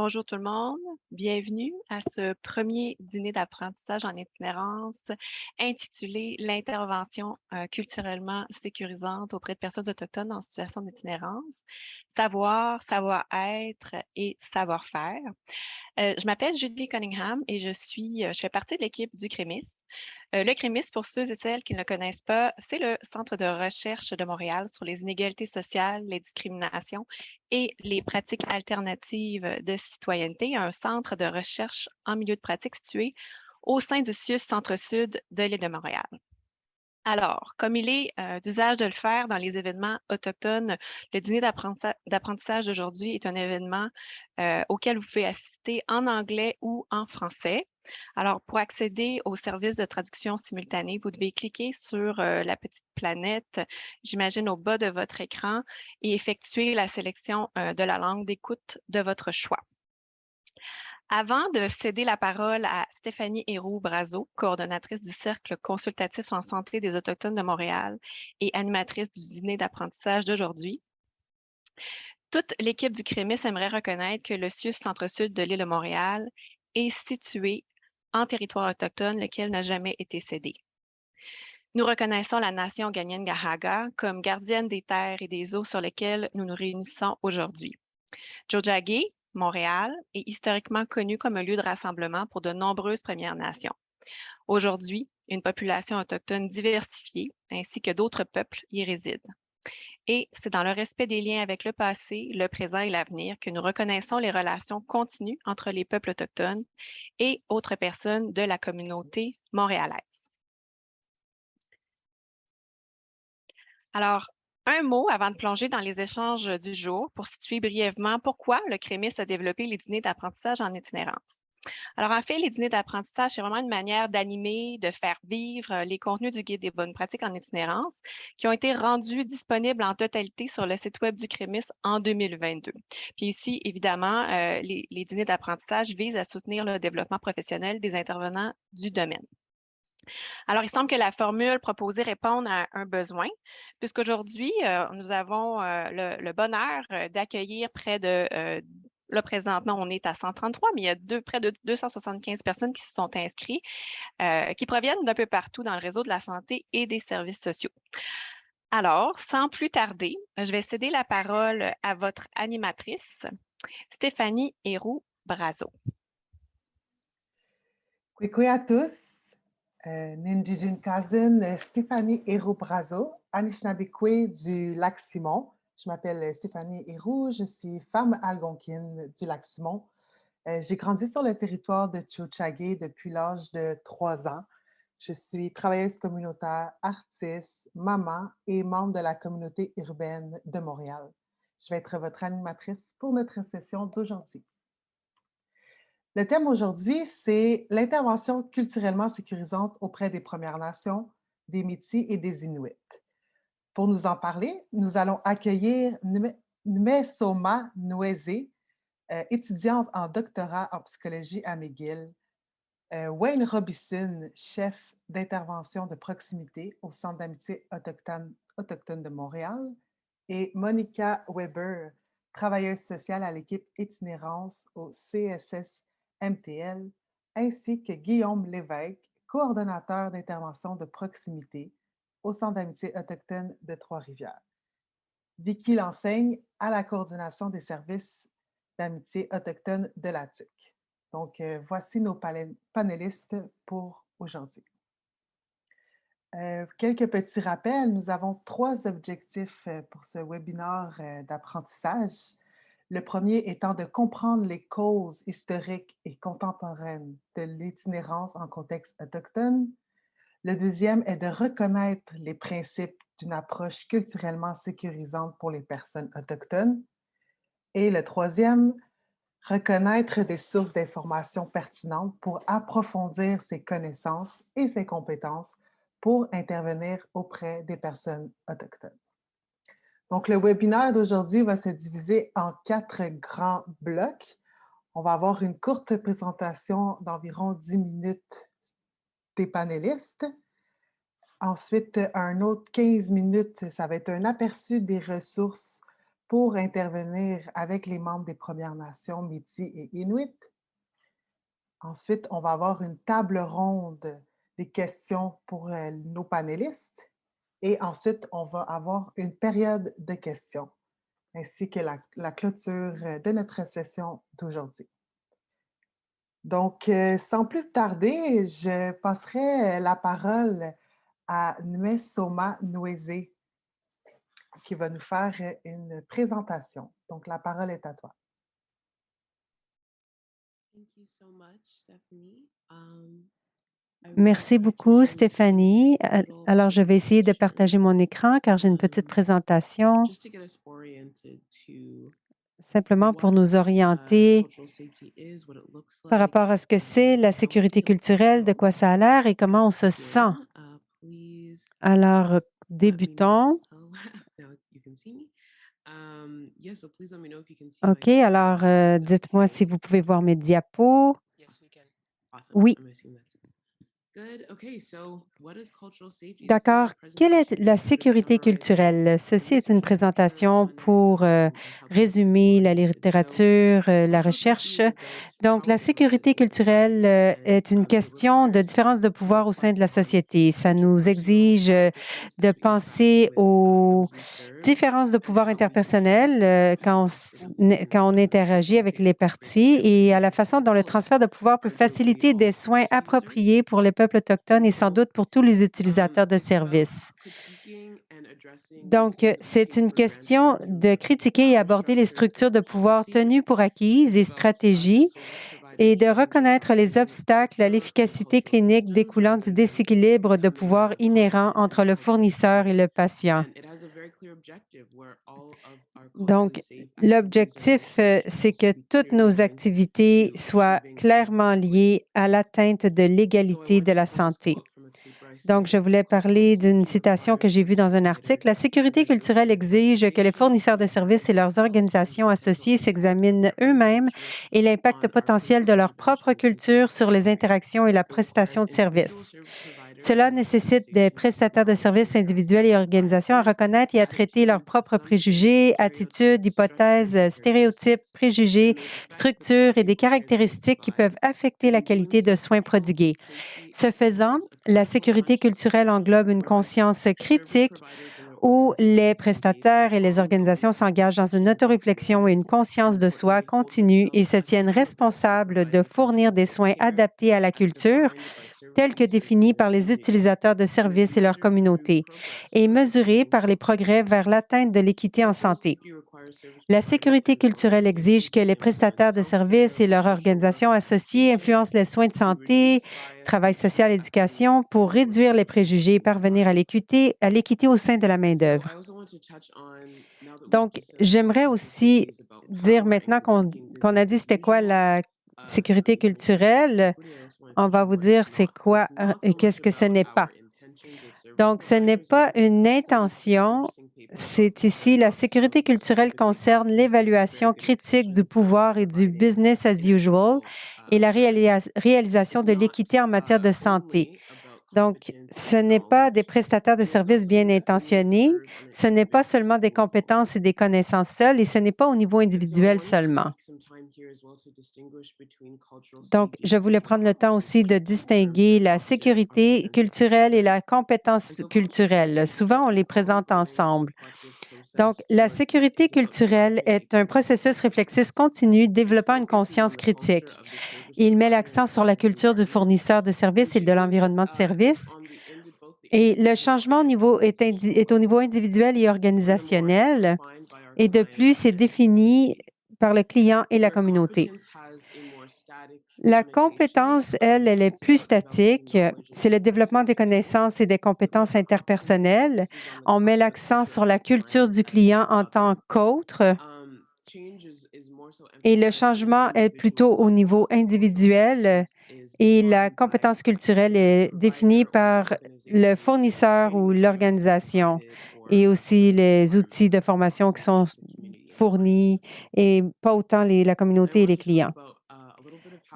Bonjour tout le monde, bienvenue à ce premier dîner d'apprentissage en itinérance intitulé «L'intervention culturellement sécurisante auprès de personnes autochtones en situation d'itinérance, savoir, savoir-être et savoir-faire». Je m'appelle Julie Cunningham et je fais partie de l'équipe du CREMIS. Le CREMIS, pour ceux et celles qui ne le connaissent pas, c'est le Centre de recherche de Montréal sur les inégalités sociales, les discriminations et les pratiques alternatives de citoyenneté, un centre de recherche en milieu de pratique situé au sein du CIUS Centre-Sud de l'île de Montréal. Alors, comme il est d'usage de le faire dans les événements autochtones, le dîner d'apprentissage d'aujourd'hui est un événement auquel vous pouvez assister en anglais ou en français. Alors, pour accéder au service de traduction simultanée, vous devez cliquer sur la petite planète, j'imagine au bas de votre écran, et effectuer la sélection de la langue d'écoute de votre choix. Avant de céder la parole à Stéphanie Héroux-Brazeau, coordonnatrice du Cercle consultatif en santé des Autochtones de Montréal et animatrice du dîner d'apprentissage d'aujourd'hui, toute l'équipe du CREMIS aimerait reconnaître que le CIUS Centre-Sud de l'île de Montréal est situé en territoire autochtone, lequel n'a jamais été cédé. Nous reconnaissons la nation Ganyene-Gahaga comme gardienne des terres et des eaux sur lesquelles nous nous réunissons aujourd'hui. Tiohtià:ke, Montréal, est historiquement connu comme un lieu de rassemblement pour de nombreuses Premières Nations. Aujourd'hui, une population autochtone diversifiée ainsi que d'autres peuples y résident. Et c'est dans le respect des liens avec le passé, le présent et l'avenir que nous reconnaissons les relations continues entre les peuples autochtones et autres personnes de la communauté montréalaise. Alors, un mot avant de plonger dans les échanges du jour pour situer brièvement pourquoi le CREMIS a développé les dîners d'apprentissage en itinérance. Alors, en fait, les dîners d'apprentissage, c'est vraiment une manière d'animer, de faire vivre les contenus du Guide des bonnes pratiques en itinérance qui ont été rendus disponibles en totalité sur le site web du CREMIS en 2022. Puis ici, évidemment, les dîners d'apprentissage visent à soutenir le développement professionnel des intervenants du domaine. Alors, il semble que la formule proposée réponde à un besoin, puisqu'aujourd'hui, nous avons le bonheur d'accueillir près de, là, présentement, on est à 133, mais il y a près de 275 personnes qui se sont inscrites, qui proviennent d'un peu partout dans le réseau de la santé et des services sociaux. Alors, sans plus tarder, je vais céder la parole à votre animatrice, Stéphanie Héroux-Brazeau. Kwekwe à tous, Ninjijin Cousin, Stéphanie Héroux-Brazeau, Anishinaabekwe du Lac-Simon. Je m'appelle Stéphanie Héroux, je suis femme algonquine du Lac-Simon. J'ai grandi sur le territoire de Tiohtià:ke depuis l'âge de 3 ans. Je suis travailleuse communautaire, artiste, maman et membre de la communauté urbaine de Montréal. Je vais être votre animatrice pour notre session d'aujourd'hui. Le thème aujourd'hui, c'est l'intervention culturellement sécurisante auprès des Premières Nations, des Métis et des Inuits. Pour nous en parler, nous allons accueillir Nmesoma Nweze, étudiante en doctorat en psychologie à McGill, Wayne Robison, chef d'intervention de proximité au Centre d'amitié autochtone de Montréal, et Monica Weber, travailleuse sociale à l'équipe itinérance au CSS-MTL, ainsi que Guillaume Lévesque, coordonnateur d'intervention de proximité au Centre d'amitié autochtone de Trois-Rivières. Vicky l'enseigne à la coordination des services d'amitié autochtone de la TUC. Donc, voici nos panélistes pour aujourd'hui. Quelques petits rappels. Nous avons 3 objectifs pour ce webinaire d'apprentissage. Le premier étant de comprendre les causes historiques et contemporaines de l'itinérance en contexte autochtone. Le deuxième est de reconnaître les principes d'une approche culturellement sécurisante pour les personnes autochtones. Et le troisième, reconnaître des sources d'informations pertinentes pour approfondir ses connaissances et ses compétences pour intervenir auprès des personnes autochtones. Donc, le webinaire d'aujourd'hui va se diviser en 4 grands blocs. On va avoir une courte présentation d'environ 10 minutes des panélistes. Ensuite, un autre 15 minutes, ça va être un aperçu des ressources pour intervenir avec les membres des Premières Nations, Métis et Inuits. Ensuite, on va avoir une table ronde des questions pour nos panélistes. Et ensuite, on va avoir une période de questions, ainsi que la clôture de notre session d'aujourd'hui. Donc, sans plus tarder, je passerai la parole à Nwesoma Nweze, qui va nous faire une présentation. Donc, la parole est à toi. Merci beaucoup, Stéphanie. Alors, je vais essayer de partager mon écran car j'ai une petite présentation simplement pour nous orienter par rapport à ce que c'est la sécurité culturelle, de quoi ça a l'air et comment on se sent. Alors, débutons. OK, alors dites-moi si vous pouvez voir mes diapos. Oui. D'accord. Quelle est la sécurité culturelle? Ceci est une présentation pour résumer la littérature, la recherche. Donc, la sécurité culturelle est une question de différence de pouvoir au sein de la société. Ça nous exige de penser aux différences de pouvoir interpersonnelles quand on interagit avec les parties et à la façon dont le transfert de pouvoir peut faciliter des soins appropriés pour les peuples autochtones et sans doute pour tous les utilisateurs de services. Donc, c'est une question de critiquer et aborder les structures de pouvoir tenues pour acquises et stratégies et de reconnaître les obstacles à l'efficacité clinique découlant du déséquilibre de pouvoir inhérent entre le fournisseur et le patient. Donc, l'objectif, c'est que toutes nos activités soient clairement liées à l'atteinte de l'égalité de la santé. Donc, je voulais parler d'une citation que j'ai vue dans un article. La sécurité culturelle exige que les fournisseurs de services et leurs organisations associées s'examinent eux-mêmes et l'impact potentiel de leur propre culture sur les interactions et la prestation de services. Cela nécessite des prestataires de services individuels et organisations à reconnaître et à traiter leurs propres préjugés, attitudes, hypothèses, stéréotypes, préjugés, structures et des caractéristiques qui peuvent affecter la qualité de soins prodigués. Ce faisant, la sécurité culturelle englobe une conscience critique où les prestataires et les organisations s'engagent dans une autoréflexion et une conscience de soi continue et se tiennent responsables de fournir des soins adaptés à la culture, tels que définis par les utilisateurs de services et leur communauté, et mesurés par les progrès vers l'atteinte de l'équité en santé. La sécurité culturelle exige que les prestataires de services et leurs organisations associées influencent les soins de santé, travail social, éducation pour réduire les préjugés et parvenir à l'équité au sein de la main-d'œuvre. Donc, j'aimerais aussi dire maintenant qu'on a dit c'était quoi la sécurité culturelle, on va vous dire c'est quoi et qu'est-ce que ce n'est pas. Donc, ce n'est pas une intention, c'est ici la sécurité culturelle concerne l'évaluation critique du pouvoir et du business as usual et la réalisation de l'équité en matière de santé. Donc, ce n'est pas des prestataires de services bien intentionnés, ce n'est pas seulement des compétences et des connaissances seules, et ce n'est pas au niveau individuel seulement. Donc, je voulais prendre le temps aussi de distinguer la sécurité culturelle et la compétence culturelle. Souvent, on les présente ensemble. Donc, la sécurité culturelle est un processus réflexif continu développant une conscience critique. Il met l'accent sur la culture du fournisseur de services et de l'environnement de service. Et le changement est au niveau individuel et organisationnel. Et de plus, c'est défini par le client et la communauté. La compétence, elle est plus statique. C'est le développement des connaissances et des compétences interpersonnelles. On met l'accent sur la culture du client en tant qu'autre. Et le changement est plutôt au niveau individuel et la compétence culturelle est définie par le fournisseur ou l'organisation et aussi les outils de formation qui sont fournis et pas autant la communauté et les clients.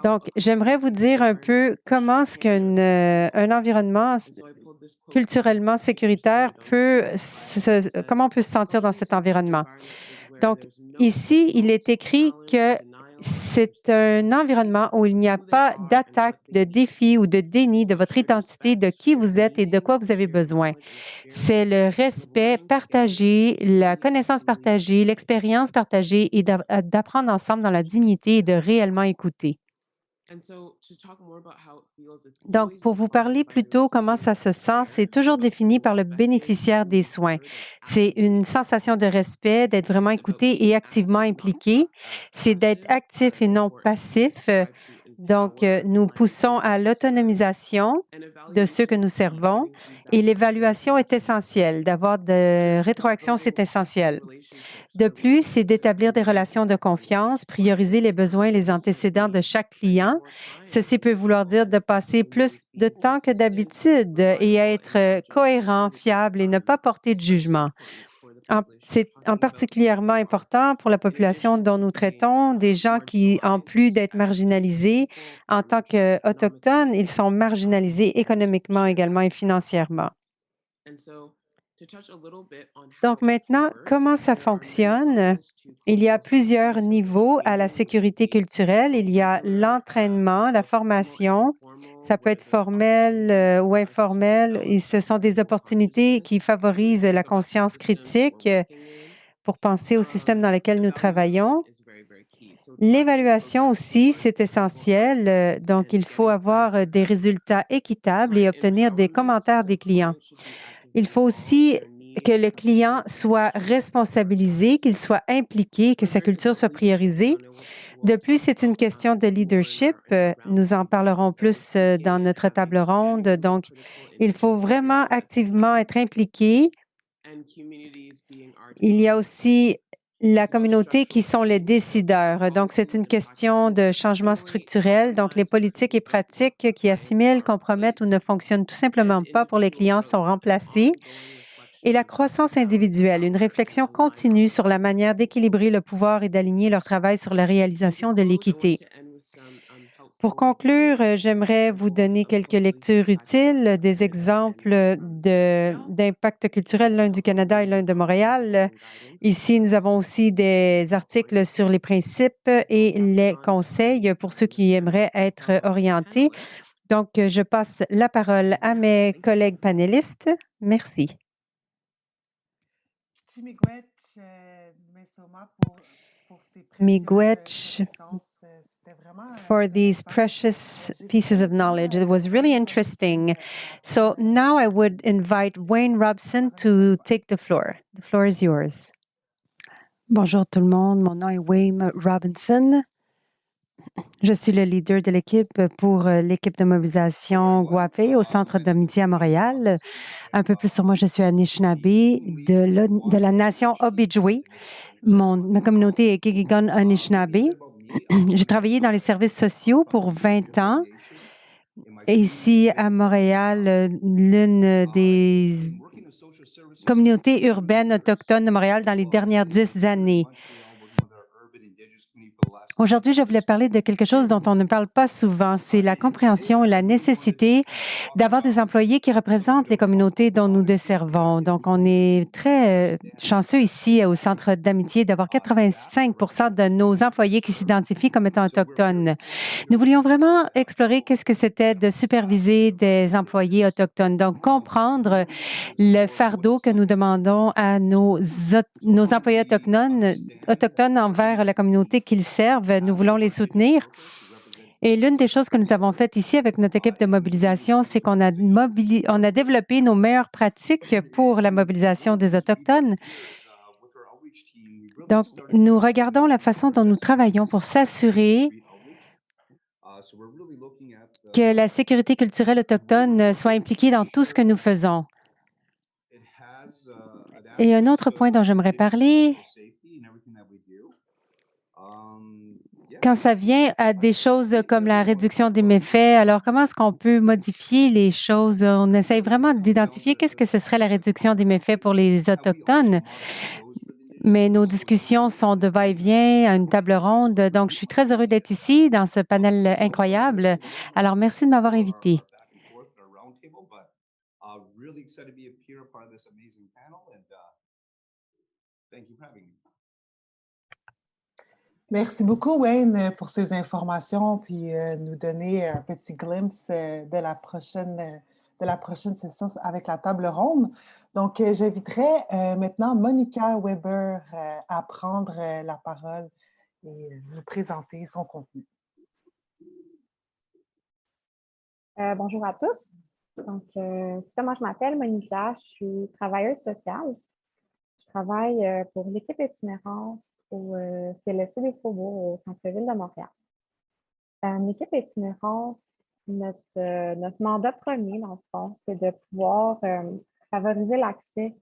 Donc, j'aimerais vous dire un peu comment est-ce qu'un environnement culturellement sécuritaire comment on peut se sentir dans cet environnement. Donc, ici, il est écrit que c'est un environnement où il n'y a pas d'attaque, de défi ou de déni de votre identité, de qui vous êtes et de quoi vous avez besoin. C'est le respect partagé, la connaissance partagée, l'expérience partagée et d'apprendre ensemble dans la dignité et de réellement écouter. Donc, pour vous parler plutôt comment ça se sent, c'est toujours défini par le bénéficiaire des soins. C'est une sensation de respect, d'être vraiment écouté et activement impliqué. C'est d'être actif et non passif. Donc, nous poussons à l'autonomisation de ceux que nous servons et l'évaluation est essentielle. D'avoir de rétroaction, c'est essentiel. De plus, c'est d'établir des relations de confiance, prioriser les besoins et les antécédents de chaque client. Ceci peut vouloir dire de passer plus de temps que d'habitude et être cohérent, fiable et ne pas porter de jugement. C'est particulièrement important pour la population dont nous traitons, des gens qui, en plus d'être marginalisés, en tant qu'Autochtones, ils sont marginalisés économiquement également et financièrement. Donc maintenant, comment ça fonctionne? Il y a plusieurs niveaux à la sécurité culturelle. Il y a l'entraînement, la formation. Ça peut être formel ou informel. Et ce sont des opportunités qui favorisent la conscience critique pour penser au système dans lequel nous travaillons. L'évaluation aussi, c'est essentiel. Donc, il faut avoir des résultats équitables et obtenir des commentaires des clients. Il faut aussi que le client soit responsabilisé, qu'il soit impliqué, que sa culture soit priorisée. De plus, c'est une question de leadership. Nous en parlerons plus dans notre table ronde. Donc, il faut vraiment activement être impliqué. Il y a aussi la communauté qui sont les décideurs. Donc, c'est une question de changement structurel. Donc, les politiques et pratiques qui assimilent, compromettent ou ne fonctionnent tout simplement pas pour les clients sont remplacées. Et la croissance individuelle, une réflexion continue sur la manière d'équilibrer le pouvoir et d'aligner leur travail sur la réalisation de l'équité. Pour conclure, j'aimerais vous donner quelques lectures utiles, des exemples d'impact culturel, l'un du Canada et l'un de Montréal. Ici, nous avons aussi des articles sur les principes et les conseils pour ceux qui aimeraient être orientés. Donc, je passe la parole à mes collègues panélistes. Merci. Miigwech, for these precious pieces of knowledge. It was really interesting. So now I would invite Wayne Robson to take the floor. The floor is yours. Bonjour tout le monde, mon nom est Wayne Robinson. Je suis le leader de l'équipe pour l'équipe de mobilisation Guapé au Centre d'amitié à Montréal. Un peu plus sur moi, je suis Anishinaabe de la nation Ojibwe. Ma communauté est Gigigon Anishinaabe. J'ai travaillé dans les services sociaux pour 20 ans. Et ici, à Montréal, l'une des communautés urbaines autochtones de Montréal dans les dernières 10 années. Aujourd'hui, je voulais parler de quelque chose dont on ne parle pas souvent, c'est la compréhension et la nécessité d'avoir des employés qui représentent les communautés dont nous desservons. Donc, on est très chanceux ici au Centre d'amitié d'avoir 85 de nos employés qui s'identifient comme étant autochtones. Nous voulions vraiment explorer qu'est-ce que c'était de superviser des employés autochtones. Donc, comprendre le fardeau que nous demandons à nos employés autochtones envers la communauté qu'ils servent. Nous voulons les soutenir. Et l'une des choses que nous avons faites ici avec notre équipe de mobilisation, c'est qu'on a développé nos meilleures pratiques pour la mobilisation des Autochtones. Donc, nous regardons la façon dont nous travaillons pour s'assurer que la sécurité culturelle autochtone soit impliquée dans tout ce que nous faisons. Et un autre point dont j'aimerais parler, quand ça vient à des choses comme la réduction des méfaits, alors comment est-ce qu'on peut modifier les choses? On essaye vraiment d'identifier qu'est-ce que ce serait la réduction des méfaits pour les Autochtones. Mais nos discussions sont de va-et-vient à une table ronde. Donc, je suis très heureux d'être ici dans ce panel incroyable. Alors, merci de m'avoir invité. Merci beaucoup, Wayne, pour ces informations, puis nous donner un petit glimpse de la prochaine session avec la table ronde. Donc, j'inviterai maintenant Monica Weber à prendre la parole et nous présenter son contenu. Bonjour à tous. Donc, moi, je m'appelle Monica, je suis travailleuse sociale. Je travaille pour l'équipe itinérance au CLSC des Faubourgs au centre-ville de Montréal. L'équipe itinérance, notre mandat premier, dans le fond, c'est de pouvoir favoriser l'accès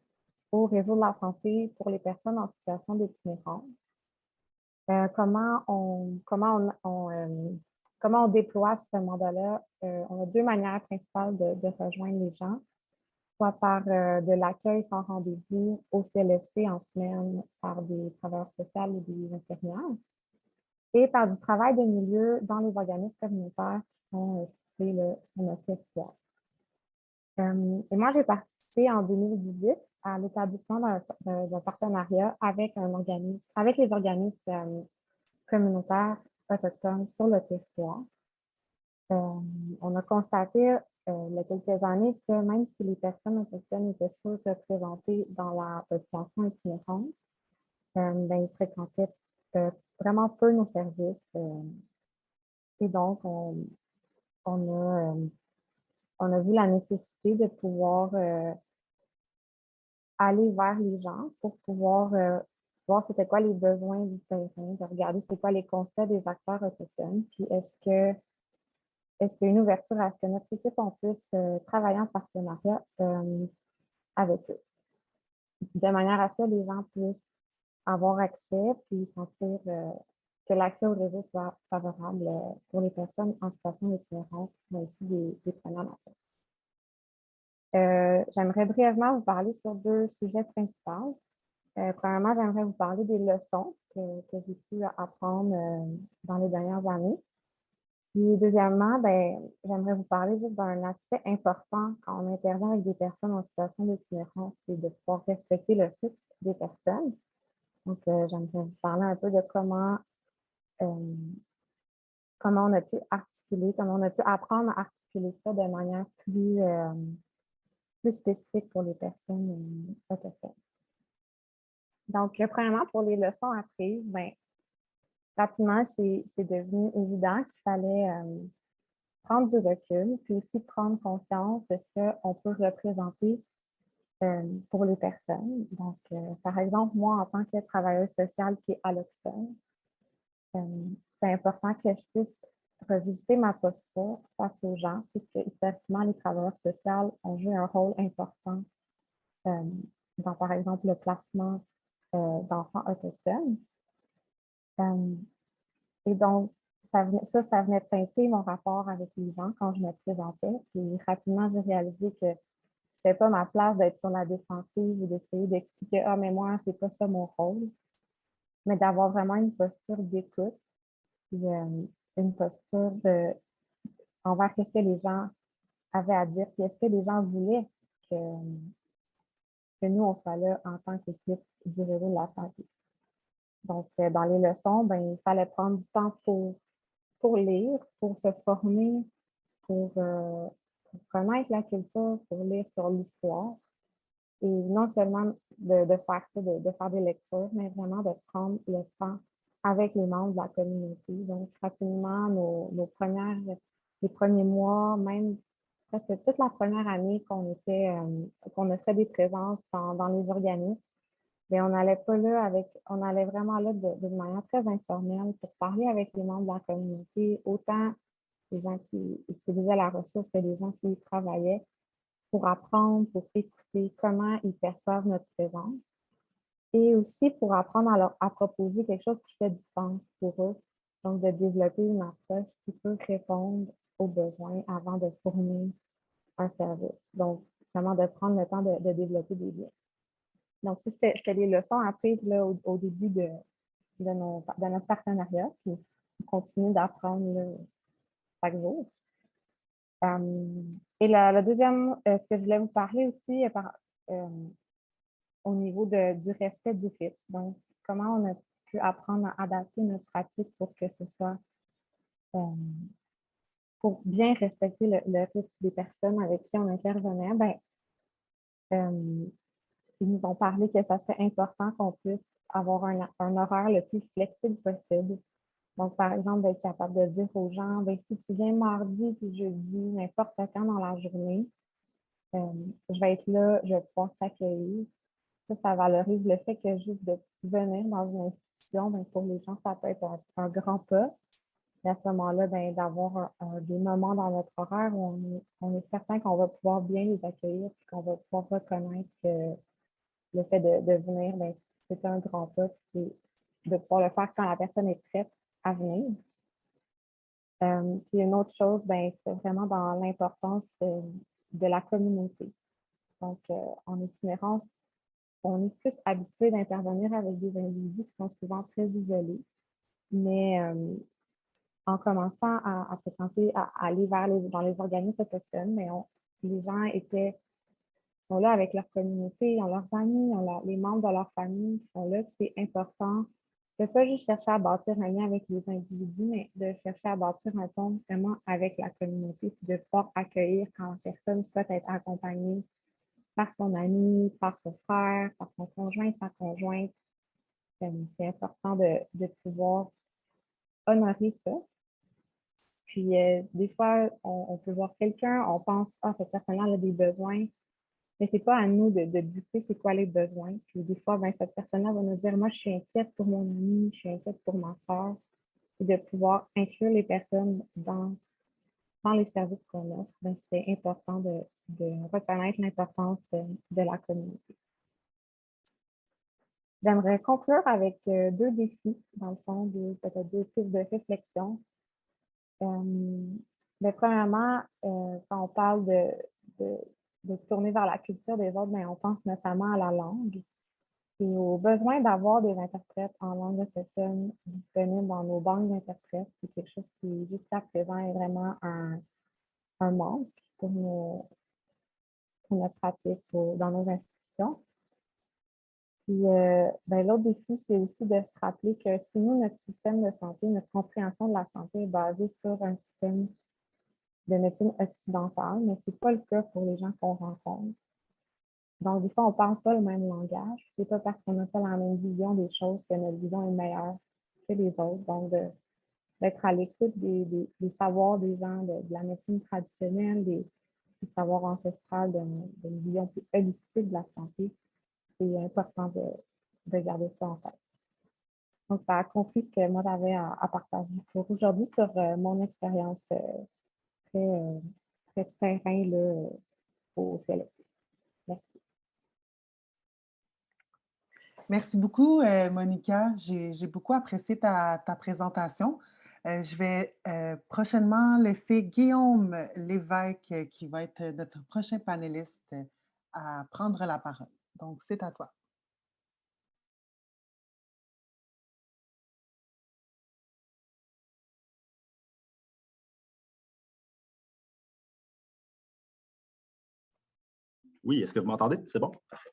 au réseau de la santé pour les personnes en situation d'itinérance. Comment on déploie ce mandat-là? On a deux manières principales de rejoindre les gens, soit par de l'accueil sans rendez-vous au CLSC en semaine par des travailleurs sociaux ou des infirmières, et par du travail de milieu dans les organismes communautaires qui sont situés sur notre territoire. Et moi, j'ai participé en 2018 à l'établissement d'un partenariat avec les organismes communautaires autochtones sur le territoire. On a constaté il y a quelques années que même si les personnes autochtones étaient sous-représentées dans la population itinérante, ils fréquentaient vraiment peu nos services. Et donc, on a vu la nécessité de pouvoir aller vers les gens pour pouvoir voir c'était quoi les besoins du terrain, de regarder c'est quoi les constats des acteurs autochtones, puis est-ce qu'il y a une ouverture à ce que notre équipe on puisse travailler en partenariat avec eux, de manière à ce que les gens puissent avoir accès puis sentir que l'accès au réseau soit favorable pour les personnes en situation d'itinérance, mais aussi des Premières Nations. J'aimerais brièvement vous parler sur deux sujets principaux. Premièrement, j'aimerais vous parler des leçons que j'ai pu apprendre dans les dernières années. Puis deuxièmement, j'aimerais vous parler juste d'un aspect important quand on intervient avec des personnes en situation d'itinérance, c'est de pouvoir respecter le rythme des personnes. Donc, j'aimerais vous parler un peu de comment on a pu articuler, comment on a pu apprendre à articuler ça de manière plus spécifique pour les personnes autochtones. Donc, premièrement, pour les leçons apprises, rapidement, c'est devenu évident qu'il fallait prendre du recul, puis aussi prendre conscience de ce qu'on peut représenter pour les personnes. Donc, par exemple, moi, en tant que travailleuse sociale qui est allochtone, c'est important que je puisse revisiter ma posture face aux gens, puisque historiquement, les travailleurs sociaux ont joué un rôle important dans, par exemple, le placement d'enfants autochtones. Et donc, ça venait teinter mon rapport avec les gens quand je me présentais. Puis rapidement, j'ai réalisé que c'était pas ma place d'être sur la défensive ou d'essayer d'expliquer « Ah, mais moi, c'est pas ça mon rôle », mais d'avoir vraiment une posture d'écoute, puis une posture envers ce que les gens avaient à dire, puis est-ce que les gens voulaient que nous, on soit là en tant qu'équipe du réseau de la santé. Donc, dans les leçons, il fallait prendre du temps pour lire, pour se former, pour connaître la culture, pour lire sur l'histoire. Et non seulement de faire ça, de faire des lectures, mais vraiment de prendre le temps avec les membres de la communauté. Donc, rapidement, les premiers mois, même presque toute la première année qu'on a fait des présences dans les organismes, on allait vraiment là d'une manière très informelle pour parler avec les membres de la communauté, autant les gens qui utilisaient la ressource que les gens qui y travaillaient, pour apprendre, pour écouter comment ils perçoivent notre présence et aussi pour apprendre à proposer quelque chose qui fait du sens pour eux. Donc, de développer une approche qui peut répondre aux besoins avant de fournir un service. Donc, vraiment de prendre le temps de développer des liens. Donc, ça, c'était les leçons apprises là, au début de notre partenariat. Puis, on continue d'apprendre chaque jour. Et la deuxième, ce que je voulais vous parler aussi au niveau du respect du rythme. Donc, comment on a peut apprendre à adapter notre pratique pour que ce soit, pour bien respecter le rythme des personnes avec qui on intervenait, ben, ils nous ont parlé que ça serait important qu'on puisse avoir un horaire le plus flexible possible. Donc, par exemple, d'être capable de dire aux gens, ben, si tu viens mardi puis jeudi, n'importe quand dans la journée, je vais être là, je vais pouvoir t'accueillir. Ça valorise le fait que juste de venir dans une institution, ben, pour les gens, ça peut être un grand pas. Et à ce moment-là, ben, d'avoir des moments dans notre horaire où on est certain qu'on va pouvoir bien les accueillir et qu'on va pouvoir reconnaître que le fait de venir, ben, c'est un grand pas et de pouvoir le faire quand la personne est prête à venir. Puis une autre chose, ben, c'est vraiment dans l'importance de la communauté. Donc, en itinérance, on est plus habitué d'intervenir avec des individus qui sont souvent très isolés. Mais en commençant à fréquenter, à aller dans les organismes autochtones, mais les gens sont là avec leur communauté, ils ont leurs amis, ils ont les membres de leur famille qui sont là. C'est important de ne pas juste chercher à bâtir un lien avec les individus, mais de chercher à bâtir un pont vraiment avec la communauté, puis de pouvoir accueillir quand la personne souhaite être accompagnée par son ami, par son frère, par son conjoint, sa conjointe. C'est important de pouvoir honorer ça. Puis, des fois, on peut voir quelqu'un, on pense, ah, cette personne-là a des besoins, mais ce n'est pas à nous de dicter c'est quoi les besoins. Puis, des fois, ben, cette personne-là va nous dire, moi, je suis inquiète pour mon ami, je suis inquiète pour ma soeur. Et de pouvoir inclure les personnes dans les services qu'on offre, ben, c'est important de reconnaître l'importance de la communauté. J'aimerais conclure avec deux défis, dans le fond, peut-être deux pistes de réflexion. Mais premièrement, quand on parle de tourner vers la culture des autres, bien, on pense notamment à la langue et au besoin d'avoir des interprètes en langue autochtone disponibles dans nos banques d'interprètes. C'est quelque chose qui, jusqu'à présent, est vraiment un manque pour notre pratique dans nos institutions. Puis, ben, l'autre défi, c'est aussi de se rappeler que si nous, notre système de santé, notre compréhension de la santé est basée sur un système de médecine occidentale, mais ce n'est pas le cas pour les gens qu'on rencontre. Donc, des fois, on ne parle pas le même langage. Ce n'est pas parce qu'on n'a pas la même vision des choses que notre vision est meilleure que les autres. Donc, d'être à l'écoute des savoirs des gens, de la médecine traditionnelle, des savoirs ancestrales, d'une vision plus holistique de la santé. C'est important de garder ça en tête. Donc, ça a conclu ce que moi j'avais à partager pour aujourd'hui sur mon expérience très terrain là, au CLSC. Merci. Merci beaucoup, Monica. J'ai beaucoup apprécié ta présentation. Je vais prochainement laisser Guillaume Lévesque, qui va être notre prochain panéliste, à prendre la parole. Donc, c'est à toi. Oui, est-ce que vous m'entendez? C'est bon? Parfait.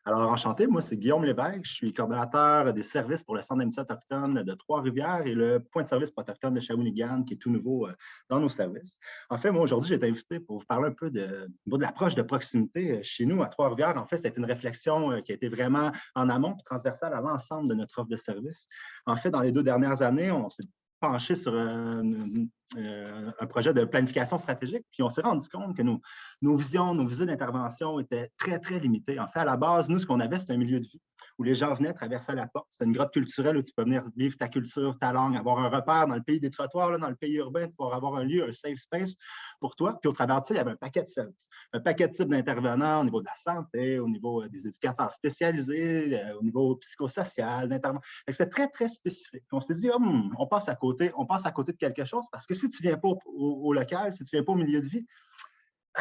Alors, enchanté, moi, c'est Guillaume Lévesque. Je suis coordonnateur des services pour le Centre d'amitié autochtone de Trois-Rivières et le point de service autochtone de Shawinigan, qui est tout nouveau dans nos services. En fait, moi, aujourd'hui, j'ai été invité pour vous parler un peu de l'approche de proximité chez nous à Trois-Rivières. En fait, c'est une réflexion qui a été vraiment en amont, transversale à l'ensemble de notre offre de services. En fait, dans les 2 dernières années, on s'est penché sur un projet de planification stratégique, puis on s'est rendu compte que nos visions, nos visées d'intervention étaient très, très limitées. En fait, à la base, nous, ce qu'on avait, c'était un milieu de vie où les gens venaient traverser la porte. C'était une grotte culturelle où tu peux venir vivre ta culture, ta langue, avoir un repère dans le pays des trottoirs, là, dans le pays urbain, pouvoir avoir un lieu, un safe space pour toi. Puis au travers de ça, il y avait un paquet de services, un paquet de types d'intervenants au niveau de la santé, au niveau des éducateurs spécialisés, au niveau psychosocial, d'intervention. C'était très, très spécifique. Puis on s'est dit, on passe à côté de quelque chose parce que si tu ne viens pas au local, si tu ne viens pas au milieu de vie,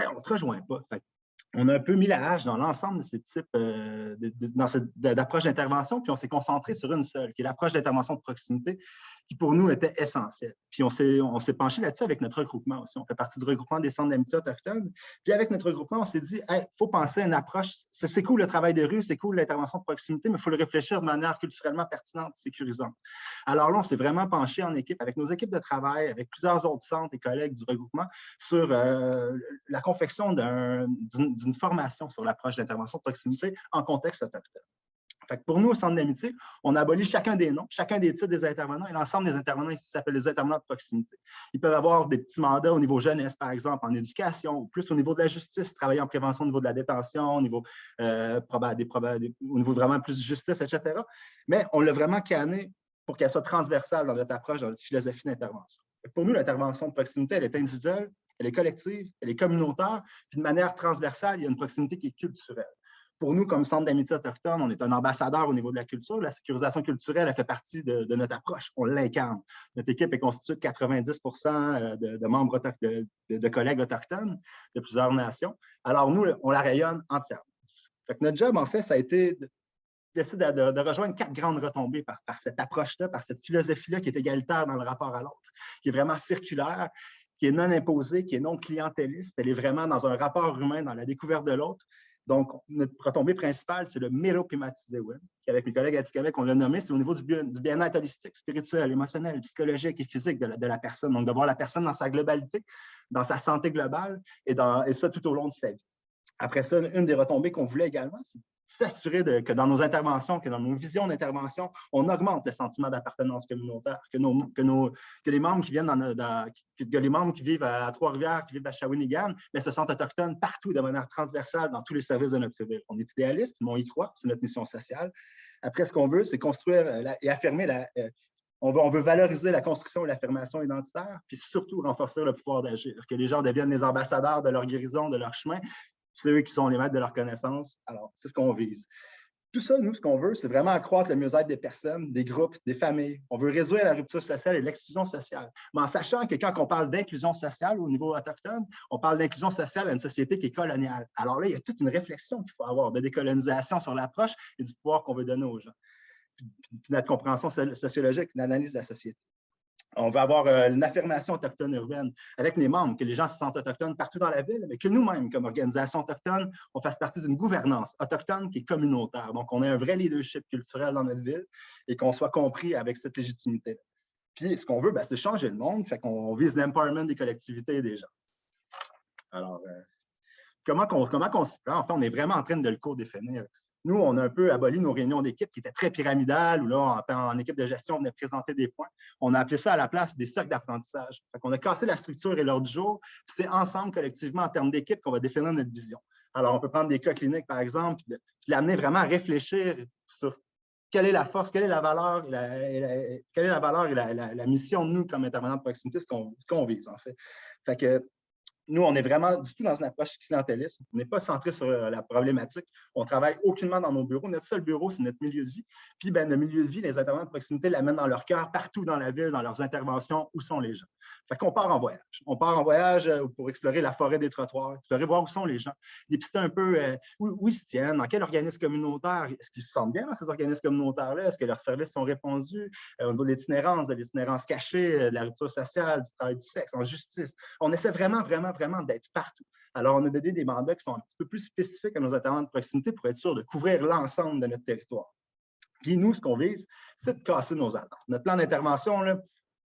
on ne te rejoint pas. on a un peu mis la hache dans l'ensemble de ces types d'approches d'intervention, puis on s'est concentré sur une seule, qui est l'approche d'intervention de proximité, qui pour nous était essentielle. Puis on s'est penché là-dessus avec notre regroupement aussi. On fait partie du regroupement des centres d'amitié autochtones. Puis avec notre regroupement, on s'est dit, il faut penser à une approche, c'est cool le travail de rue, c'est cool l'intervention de proximité, mais il faut le réfléchir de manière culturellement pertinente et sécurisante. Alors là, on s'est vraiment penché en équipe, avec nos équipes de travail, avec plusieurs autres centres et collègues du regroupement, sur la confection d'une formation sur l'approche d'intervention de proximité en contexte autochtone. Fait que pour nous, au Centre d'amitié, on abolit chacun des noms, chacun des titres des intervenants, et l'ensemble des intervenants ici s'appellent les intervenants de proximité. Ils peuvent avoir des petits mandats au niveau jeunesse, par exemple, en éducation, ou plus au niveau de la justice, travailler en prévention au niveau de la détention, au niveau, au niveau vraiment plus de justice, etc. Mais on l'a vraiment canné pour qu'elle soit transversale dans notre approche, dans notre philosophie d'intervention. Pour nous, l'intervention de proximité, elle est individuelle, elle est collective, elle est communautaire, puis de manière transversale, il y a une proximité qui est culturelle. Pour nous, comme Centre d'amitié autochtone, on est un ambassadeur au niveau de la culture. La sécurisation culturelle, elle fait partie de notre approche. On l'incarne. Notre équipe est constituée de 90 de membres de collègues autochtones de plusieurs nations. Alors, nous, on la rayonne entièrement. Fait que notre job, en fait, ça a été d'essayer de rejoindre 4 grandes retombées par cette approche-là, par cette philosophie-là qui est égalitaire dans le rapport à l'autre, qui est vraiment circulaire, qui est non imposée, qui est non clientéliste. Elle est vraiment dans un rapport humain, dans la découverte de l'autre. Donc, notre retombée principale, c'est le Mélo-Pématisé-Win, qui, avec mes collègues à Atikamekw, on l'a nommé, c'est au niveau du bien-être holistique, spirituel, émotionnel, psychologique et physique de la personne. Donc, de voir la personne dans sa globalité, dans sa santé globale, et ça tout au long de sa vie. Après ça, une des retombées qu'on voulait également, c'est s'assurer que dans nos interventions, que dans nos visions d'intervention, on augmente le sentiment d'appartenance communautaire, que les membres qui viennent que les membres qui vivent à Trois-Rivières, qui vivent à Shawinigan, mais se sentent autochtones partout de manière transversale dans tous les services de notre ville. On est idéaliste, mais on y croit, c'est notre mission sociale. Après, ce qu'on veut, c'est construire et affirmer on veut valoriser la construction et l'affirmation identitaire, puis surtout renforcer le pouvoir d'agir, que les gens deviennent les ambassadeurs de leur guérison, de leur chemin. C'est eux qui sont les maîtres de leur connaissance. Alors, c'est ce qu'on vise. Tout ça, nous, ce qu'on veut, c'est vraiment accroître le mieux-être des personnes, des groupes, des familles. On veut réduire la rupture sociale et l'exclusion sociale. Mais en sachant que quand on parle d'inclusion sociale au niveau autochtone, on parle d'inclusion sociale à une société qui est coloniale. Alors là, il y a toute une réflexion qu'il faut avoir de décolonisation sur l'approche et du pouvoir qu'on veut donner aux gens. Puis notre compréhension sociologique, l'analyse de la société. On veut avoir une affirmation autochtone urbaine avec les membres, que les gens se sentent autochtones partout dans la ville, mais que nous-mêmes, comme organisation autochtone, on fasse partie d'une gouvernance autochtone qui est communautaire. Donc, on ait un vrai leadership culturel dans notre ville et qu'on soit compris avec cette légitimité-là. Puis, ce qu'on veut, c'est changer le monde, fait qu'on vise l'empowerment des collectivités et des gens. Alors, comment qu'on s'y prend? En fait, on est vraiment en train de le co-définir. Nous, on a un peu aboli nos réunions d'équipe qui étaient très pyramidales, où là, en équipe de gestion, on venait présenter des points. On a appelé ça à la place des cercles d'apprentissage. On a cassé la structure et l'ordre du jour, puis c'est ensemble, collectivement, en termes d'équipe, qu'on va définir notre vision. Alors, on peut prendre des cas cliniques, par exemple, puis l'amener vraiment à réfléchir sur quelle est la force, quelle est la valeur et la mission de nous, comme intervenants de proximité, ce qu'on vise, en fait. Fait que nous, on est vraiment du tout dans une approche clientéliste. On n'est pas centré sur la problématique. On ne travaille aucunement dans nos bureaux. Notre seul bureau, c'est notre milieu de vie. Puis, le milieu de vie, les intervenants de proximité l'amènent dans leur cœur, partout dans la ville, dans leurs interventions, où sont les gens. Fait qu'on part en voyage. On part en voyage pour explorer la forêt des trottoirs, explorer, voir où sont les gens, dépister un peu où ils se tiennent, dans quel organisme communautaire, est-ce qu'ils se sentent bien dans ces organismes communautaires-là, est-ce que leurs services sont répondus au niveau de l'itinérance cachée, de la rupture sociale, du travail du sexe, en justice. On essaie vraiment d'être partout. Alors, on a donné des mandats qui sont un petit peu plus spécifiques à nos intervenants de proximité pour être sûr de couvrir l'ensemble de notre territoire. Puis nous, ce qu'on vise, c'est de casser nos attentes. Notre plan d'intervention, là,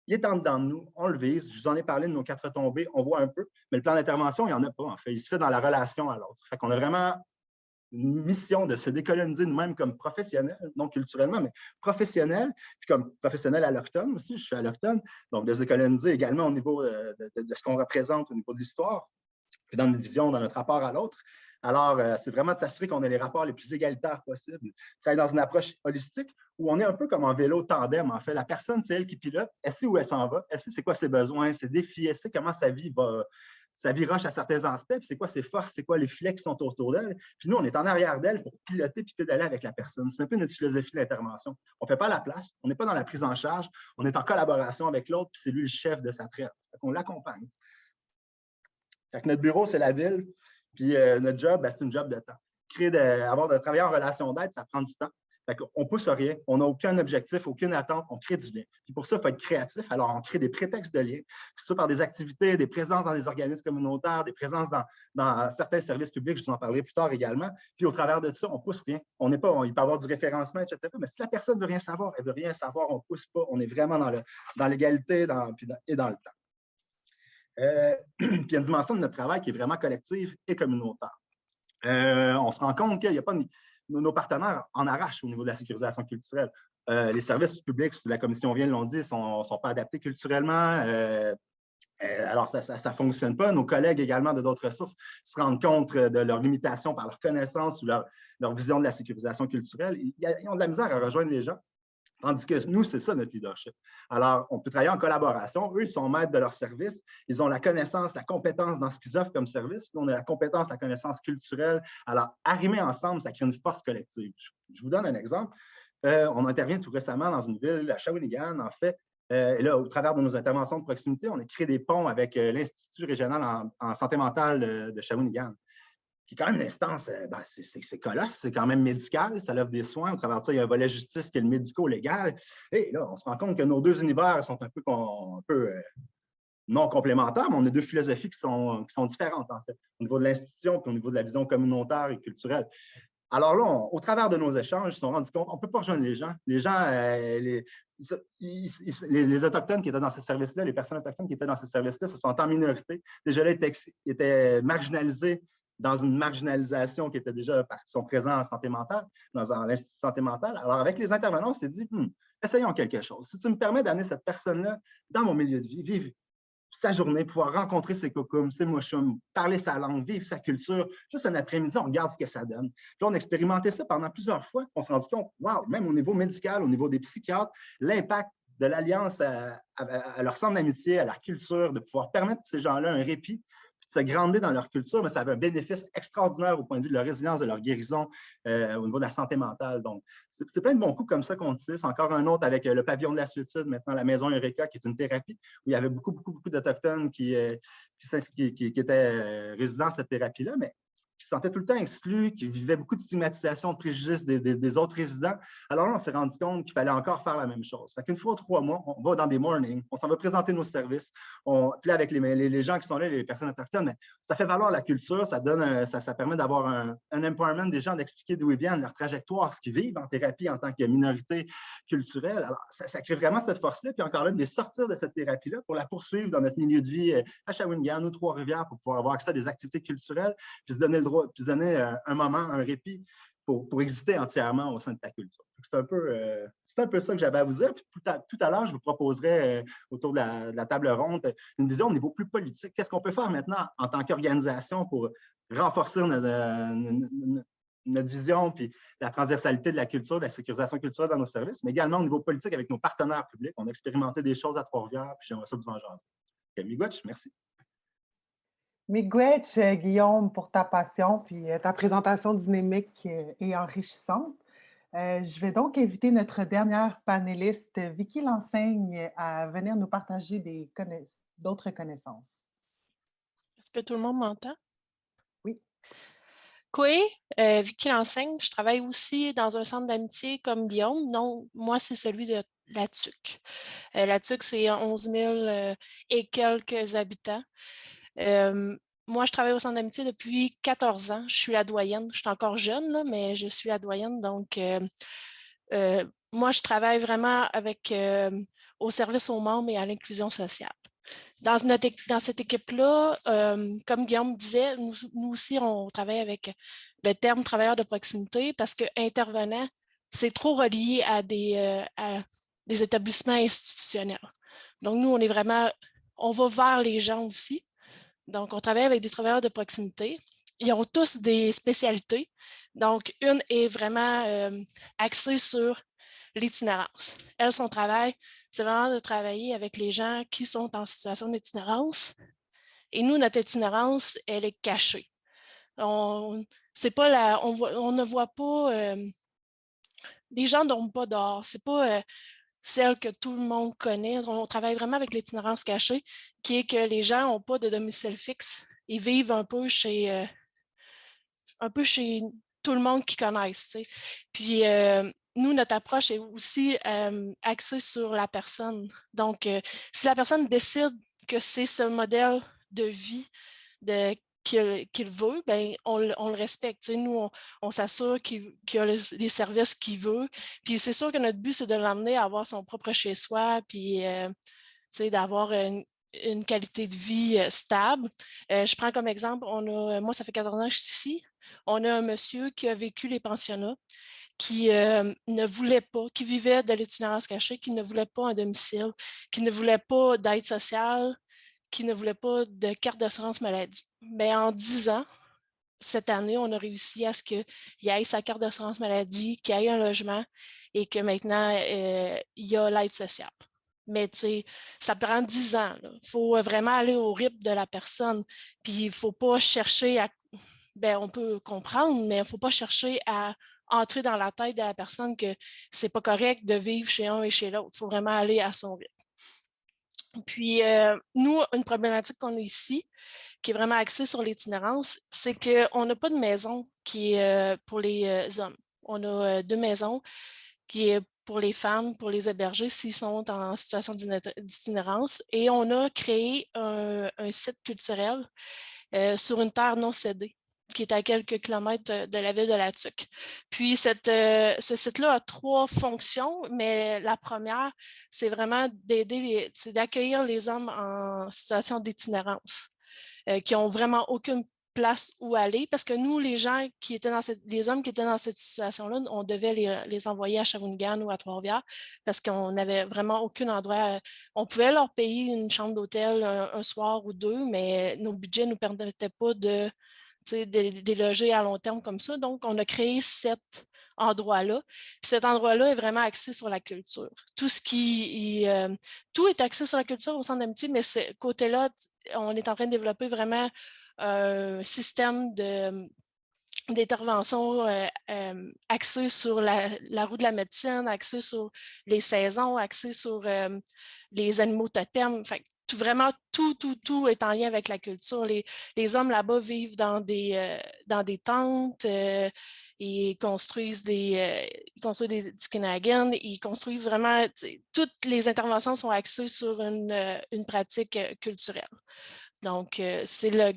il est en dedans de nous, on le vise. Je vous en ai parlé de nos 4 retombées, on voit un peu, mais le plan d'intervention, il n'y en a pas, en fait. Il se fait dans la relation à l'autre. Fait qu'on a vraiment une mission de se décoloniser nous-mêmes comme professionnels, non culturellement, mais professionnels, puis comme professionnels allochtones aussi, je suis allochtone, donc de se décoloniser également au niveau de ce qu'on représente au niveau de l'histoire, puis dans notre vision, dans notre rapport à l'autre. Alors, c'est vraiment de s'assurer qu'on ait les rapports les plus égalitaires possibles. Travailler dans une approche holistique où on est un peu comme en vélo tandem, en fait. La personne, c'est elle qui pilote, elle sait où elle s'en va, elle sait c'est quoi ses besoins, ses défis, elle sait comment sa vie roche à certains aspects, puis c'est quoi ses forces, c'est quoi les filets qui sont autour d'elle. Puis nous, on est en arrière d'elle pour piloter puis pédaler avec la personne. C'est un peu notre philosophie d'intervention. On ne fait pas la place, on n'est pas dans la prise en charge, on est en collaboration avec l'autre, puis c'est lui le chef de sa traite. On l'accompagne. Fait que notre bureau, c'est la ville. Puis notre job, c'est une job de temps. Travailler en relation d'aide, ça prend du temps. On ne pousse à rien, on n'a aucun objectif, aucune attente, on crée du lien. Puis pour ça, il faut être créatif. Alors, on crée des prétextes de lien, que ce soit par des activités, des présences dans des organismes communautaires, des présences dans certains services publics, je vous en parlerai plus tard également. Puis au travers de ça, on ne pousse rien. Il peut y avoir du référencement, etc. Mais si la personne ne veut rien savoir, elle ne veut rien savoir, on ne pousse pas. On est vraiment dans l'égalité et dans le temps. Puis il y a une dimension de notre travail qui est vraiment collective et communautaire. On se rend compte qu'il n'y a pas nos partenaires en arrachent au niveau de la sécurisation culturelle. Les services publics, si la commission vient de l'ont dit, ne sont pas adaptés culturellement. Alors, ça ne fonctionne pas. Nos collègues également de d'autres ressources se rendent compte de leurs limitations par leur connaissance ou leur vision de la sécurisation culturelle. Ils ont de la misère à rejoindre les gens. Tandis que nous, c'est ça notre leadership. Alors, on peut travailler en collaboration. Eux, ils sont maîtres de leur service. Ils ont la connaissance, la compétence dans ce qu'ils offrent comme service. Nous, on a la compétence, la connaissance culturelle. Alors, arrimer ensemble, ça crée une force collective. Je vous donne un exemple. On intervient tout récemment dans une ville, à Shawinigan, en fait. Et là, au travers de nos interventions de proximité, on a créé des ponts avec l'Institut régional en santé mentale de Shawinigan, qui est quand même une instance, c'est colosse, c'est quand même médical, ça offre des soins. Au travers de ça, il y a un volet justice qui est le médico-légal. Et là, on se rend compte que nos deux univers sont un peu non complémentaires, mais on a deux philosophies qui sont différentes, en fait, au niveau de l'institution et au niveau de la vision communautaire et culturelle. Alors là, au travers de nos échanges, ils se sont rendus compte qu'on ne peut pas rejoindre les gens. Les gens, les Autochtones qui étaient dans ces services-là, les personnes autochtones qui étaient dans ces services-là, se sont en minorité. Déjà là, ils étaient marginalisés dans une marginalisation qui était déjà parce qu'ils sont présents en santé mentale, dans l'Institut de santé mentale. Alors, avec les intervenants, on s'est dit, essayons quelque chose. Si tu me permets d'amener cette personne-là dans mon milieu de vie, vivre sa journée, pouvoir rencontrer ses cocums, ses mouchoums, parler sa langue, vivre sa culture, juste un après-midi, on regarde ce que ça donne. Puis on a expérimenté ça pendant plusieurs fois. On s'est rendu compte, wow, même au niveau médical, au niveau des psychiatres, l'impact de l'Alliance à leur centre d'amitié, à leur culture, de pouvoir permettre à ces gens-là un répit, se grandir dans leur culture, mais ça avait un bénéfice extraordinaire au point de vue de leur résilience, de leur guérison au niveau de la santé mentale. Donc, c'est plein de bons coups comme ça qu'on utilise. Encore un autre avec le pavillon de la solitude, maintenant la maison Eureka, qui est une thérapie où il y avait beaucoup d'Autochtones qui étaient résidents à cette thérapie-là, mais qui se sentaient tout le temps exclus, qui vivaient beaucoup de stigmatisation, de préjudices des autres résidents. Alors là, on s'est rendu compte qu'il fallait encore faire la même chose. Fait qu'une fois ou 3 mois, on va dans des mornings, on s'en va présenter nos services. Puis là, avec les gens qui sont là, les personnes autochtones, ça fait valoir la culture, ça permet d'avoir un empowerment des gens, d'expliquer d'où ils viennent, leur trajectoire, ce qu'ils vivent en thérapie en tant que minorité culturelle. Alors, ça crée vraiment cette force-là, puis encore là, de les sortir de cette thérapie-là pour la poursuivre dans notre milieu de vie à Shawinigan ou Trois-Rivières pour pouvoir avoir accès à des activités culturelles, puis se donner un moment, un répit pour exister entièrement au sein de ta culture. C'est un peu ça que j'avais à vous dire. Puis tout à l'heure, je vous proposerai autour de la table ronde une vision au niveau plus politique. Qu'est-ce qu'on peut faire maintenant en tant qu'organisation pour renforcer notre vision puis la transversalité de la culture, de la sécurisation culturelle dans nos services, mais également au niveau politique avec nos partenaires publics. On a expérimenté des choses à Trois-Rivières, puis j'aimerais ça vous en jaser. Miigwech, merci. Miigwech, Guillaume, pour ta passion puis ta présentation dynamique et enrichissante. Je vais donc inviter notre dernière panéliste, Vicky Lanseigne, à venir nous partager d'autres connaissances. Est-ce que tout le monde m'entend? Oui. Oui, Vicky Lanseigne, je travaille aussi dans un centre d'amitié comme Guillaume. Non, moi, c'est celui de la TUC. La TUC, c'est 11 000 et quelques habitants. Moi, je travaille au centre d'amitié depuis 14 ans. Je suis la doyenne. Je suis encore jeune, là, mais je suis la doyenne. Donc, moi, je travaille vraiment au service aux membres et à l'inclusion sociale. Dans cette équipe-là, comme Guillaume disait, nous aussi, on travaille avec le terme travailleur de proximité parce que intervenant, c'est trop relié à des établissements institutionnels. Donc, nous, on va vers les gens aussi. Donc, on travaille avec des travailleurs de proximité. Ils ont tous des spécialités. Donc, une est vraiment axée sur l'itinérance. Elle, son travail, c'est vraiment de travailler avec les gens qui sont en situation d'itinérance. Et nous, notre itinérance, elle est cachée. On ne voit pas... les gens ne dorment pas dehors. Ce n'est pas celle que tout le monde connaît. On travaille vraiment avec l'itinérance cachée, qui est que les gens n'ont pas de domicile fixe. Ils vivent un peu chez un peu chez tout le monde qui connaissent. Tu sais. Puis, nous, notre approche est aussi axée sur la personne. Donc, si la personne décide que c'est ce modèle de vie qu'il veut, ben, on le respecte. Tu sais, nous, on s'assure qu'il a les services qu'il veut. Puis c'est sûr que notre but, c'est de l'emmener à avoir son propre chez-soi, puis tu sais, d'avoir une qualité de vie stable. Je prends comme exemple, moi, ça fait 14 ans que je suis ici. On a un monsieur qui a vécu les pensionnats, qui ne voulait pas, qui vivait de l'itinérance cachée, qui ne voulait pas un domicile, qui ne voulait pas d'aide sociale, qui ne voulait pas de carte d'assurance maladie. Mais en 10 ans, cette année, on a réussi à ce qu'il ait sa carte d'assurance maladie, qu'il ait un logement et que maintenant, il y a l'aide sociale. Mais tu sais, ça prend 10 ans. Il faut vraiment aller au rythme de la personne. Puis il ne faut pas chercher à... Bien, on peut comprendre, mais il ne faut pas chercher à entrer dans la tête de la personne que ce n'est pas correct de vivre chez un et chez l'autre. Il faut vraiment aller à son rythme. Puis, nous, une problématique qu'on a ici, qui est vraiment axée sur l'itinérance, c'est qu'on n'a pas de maison qui est pour les hommes. On a 2 maisons qui est pour les femmes, pour les héberger s'ils sont en situation d'itinérance. Et on a créé un site culturel sur une terre non cédée, qui est à quelques kilomètres de la ville de La Tuque. Puis, ce site-là a 3 fonctions, mais la première, c'est vraiment c'est d'accueillir les hommes en situation d'itinérance, qui n'ont vraiment aucune place où aller, parce que nous, les hommes qui étaient dans cette situation-là, on devait les envoyer à Shawinigan ou à Trois-Rivières, parce qu'on n'avait vraiment aucun endroit. On pouvait leur payer une chambre d'hôtel un soir ou 2, mais nos budgets ne nous permettaient pas de loger à long terme comme ça. Donc, on a créé cet endroit-là. Puis cet endroit-là est vraiment axé sur la culture. Tout est axé sur la culture au Centre d'amitié, mais ce côté-là, on est en train de développer vraiment un système d'intervention axé sur la roue de la médecine, axé sur les saisons, axé sur les animaux totems. Fait, vraiment, tout est en lien avec la culture. Les hommes là-bas vivent dans des tentes, ils construisent des Tikinagan, ils construisent vraiment, toutes les interventions sont axées sur une pratique culturelle. Donc, c'est la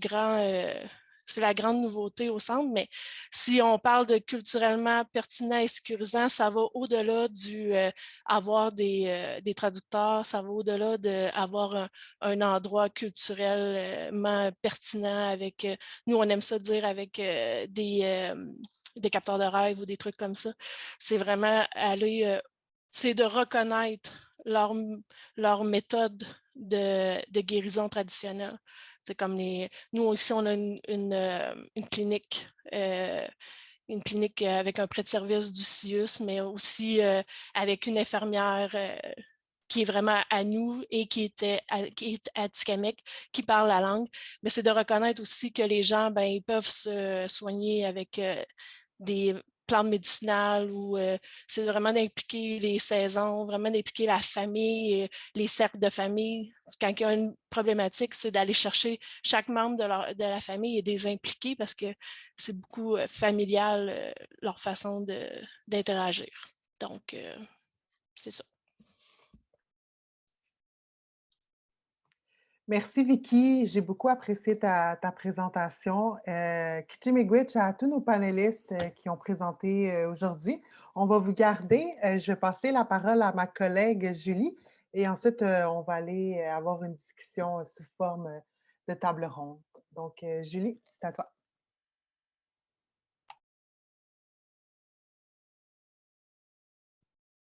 grande nouveauté au centre, mais si on parle de culturellement pertinent et sécurisant, ça va au-delà avoir des traducteurs, ça va au-delà d'avoir un endroit culturellement pertinent avec, nous on aime ça dire avec des capteurs de rêve ou des trucs comme ça. C'est vraiment c'est de reconnaître leur méthode de guérison traditionnelle. C'est comme nous aussi, on a une clinique avec un prêt de service du CIUS, mais aussi avec une infirmière qui est vraiment à nous et qui est à Tikamek, qui parle la langue. Mais c'est de reconnaître aussi que les gens, ben, ils peuvent se soigner avec des plantes médicinales ou c'est vraiment d'impliquer les saisons, vraiment d'impliquer la famille, les cercles de famille. Quand il y a une problématique, c'est d'aller chercher chaque membre de la famille et de les impliquer parce que c'est beaucoup familial leur façon d'interagir. Donc, c'est ça. Merci Vicky, j'ai beaucoup apprécié ta présentation. Kichimigwich à tous nos panélistes qui ont présenté aujourd'hui. On va vous garder. Je vais passer la parole à ma collègue Julie et ensuite on va aller avoir une discussion sous forme de table ronde. Donc Julie, c'est à toi.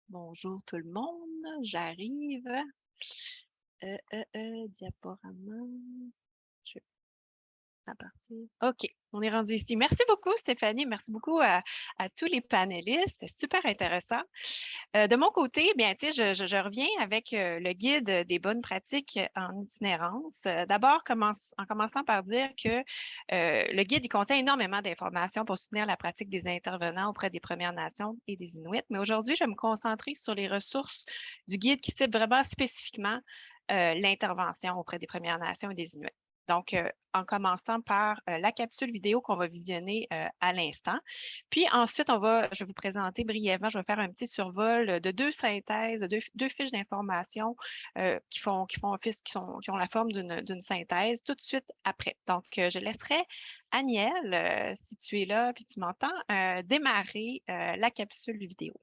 Bonjour tout le monde, j'arrive. Diaporama. À partir. OK, on est rendu ici. Merci beaucoup, Stéphanie. Merci beaucoup à tous les panélistes. C'était super intéressant. De mon côté, bien, tu sais, je reviens avec le guide des bonnes pratiques en itinérance. D'abord, en commençant par dire que le guide, il contient énormément d'informations pour soutenir la pratique des intervenants auprès des Premières Nations et des Inuits. Mais aujourd'hui, je vais me concentrer sur les ressources du guide qui ciblent vraiment spécifiquement l'intervention auprès des Premières Nations et des Inuits. Donc, en commençant par la capsule vidéo qu'on va visionner à l'instant. Puis ensuite, je vais vous présenter brièvement, je vais faire un petit survol de 2 synthèses, deux fiches d'information qui ont la forme d'une synthèse tout de suite après. Donc, je laisserai Aniel, si tu es là puis tu m'entends, démarrer la capsule vidéo.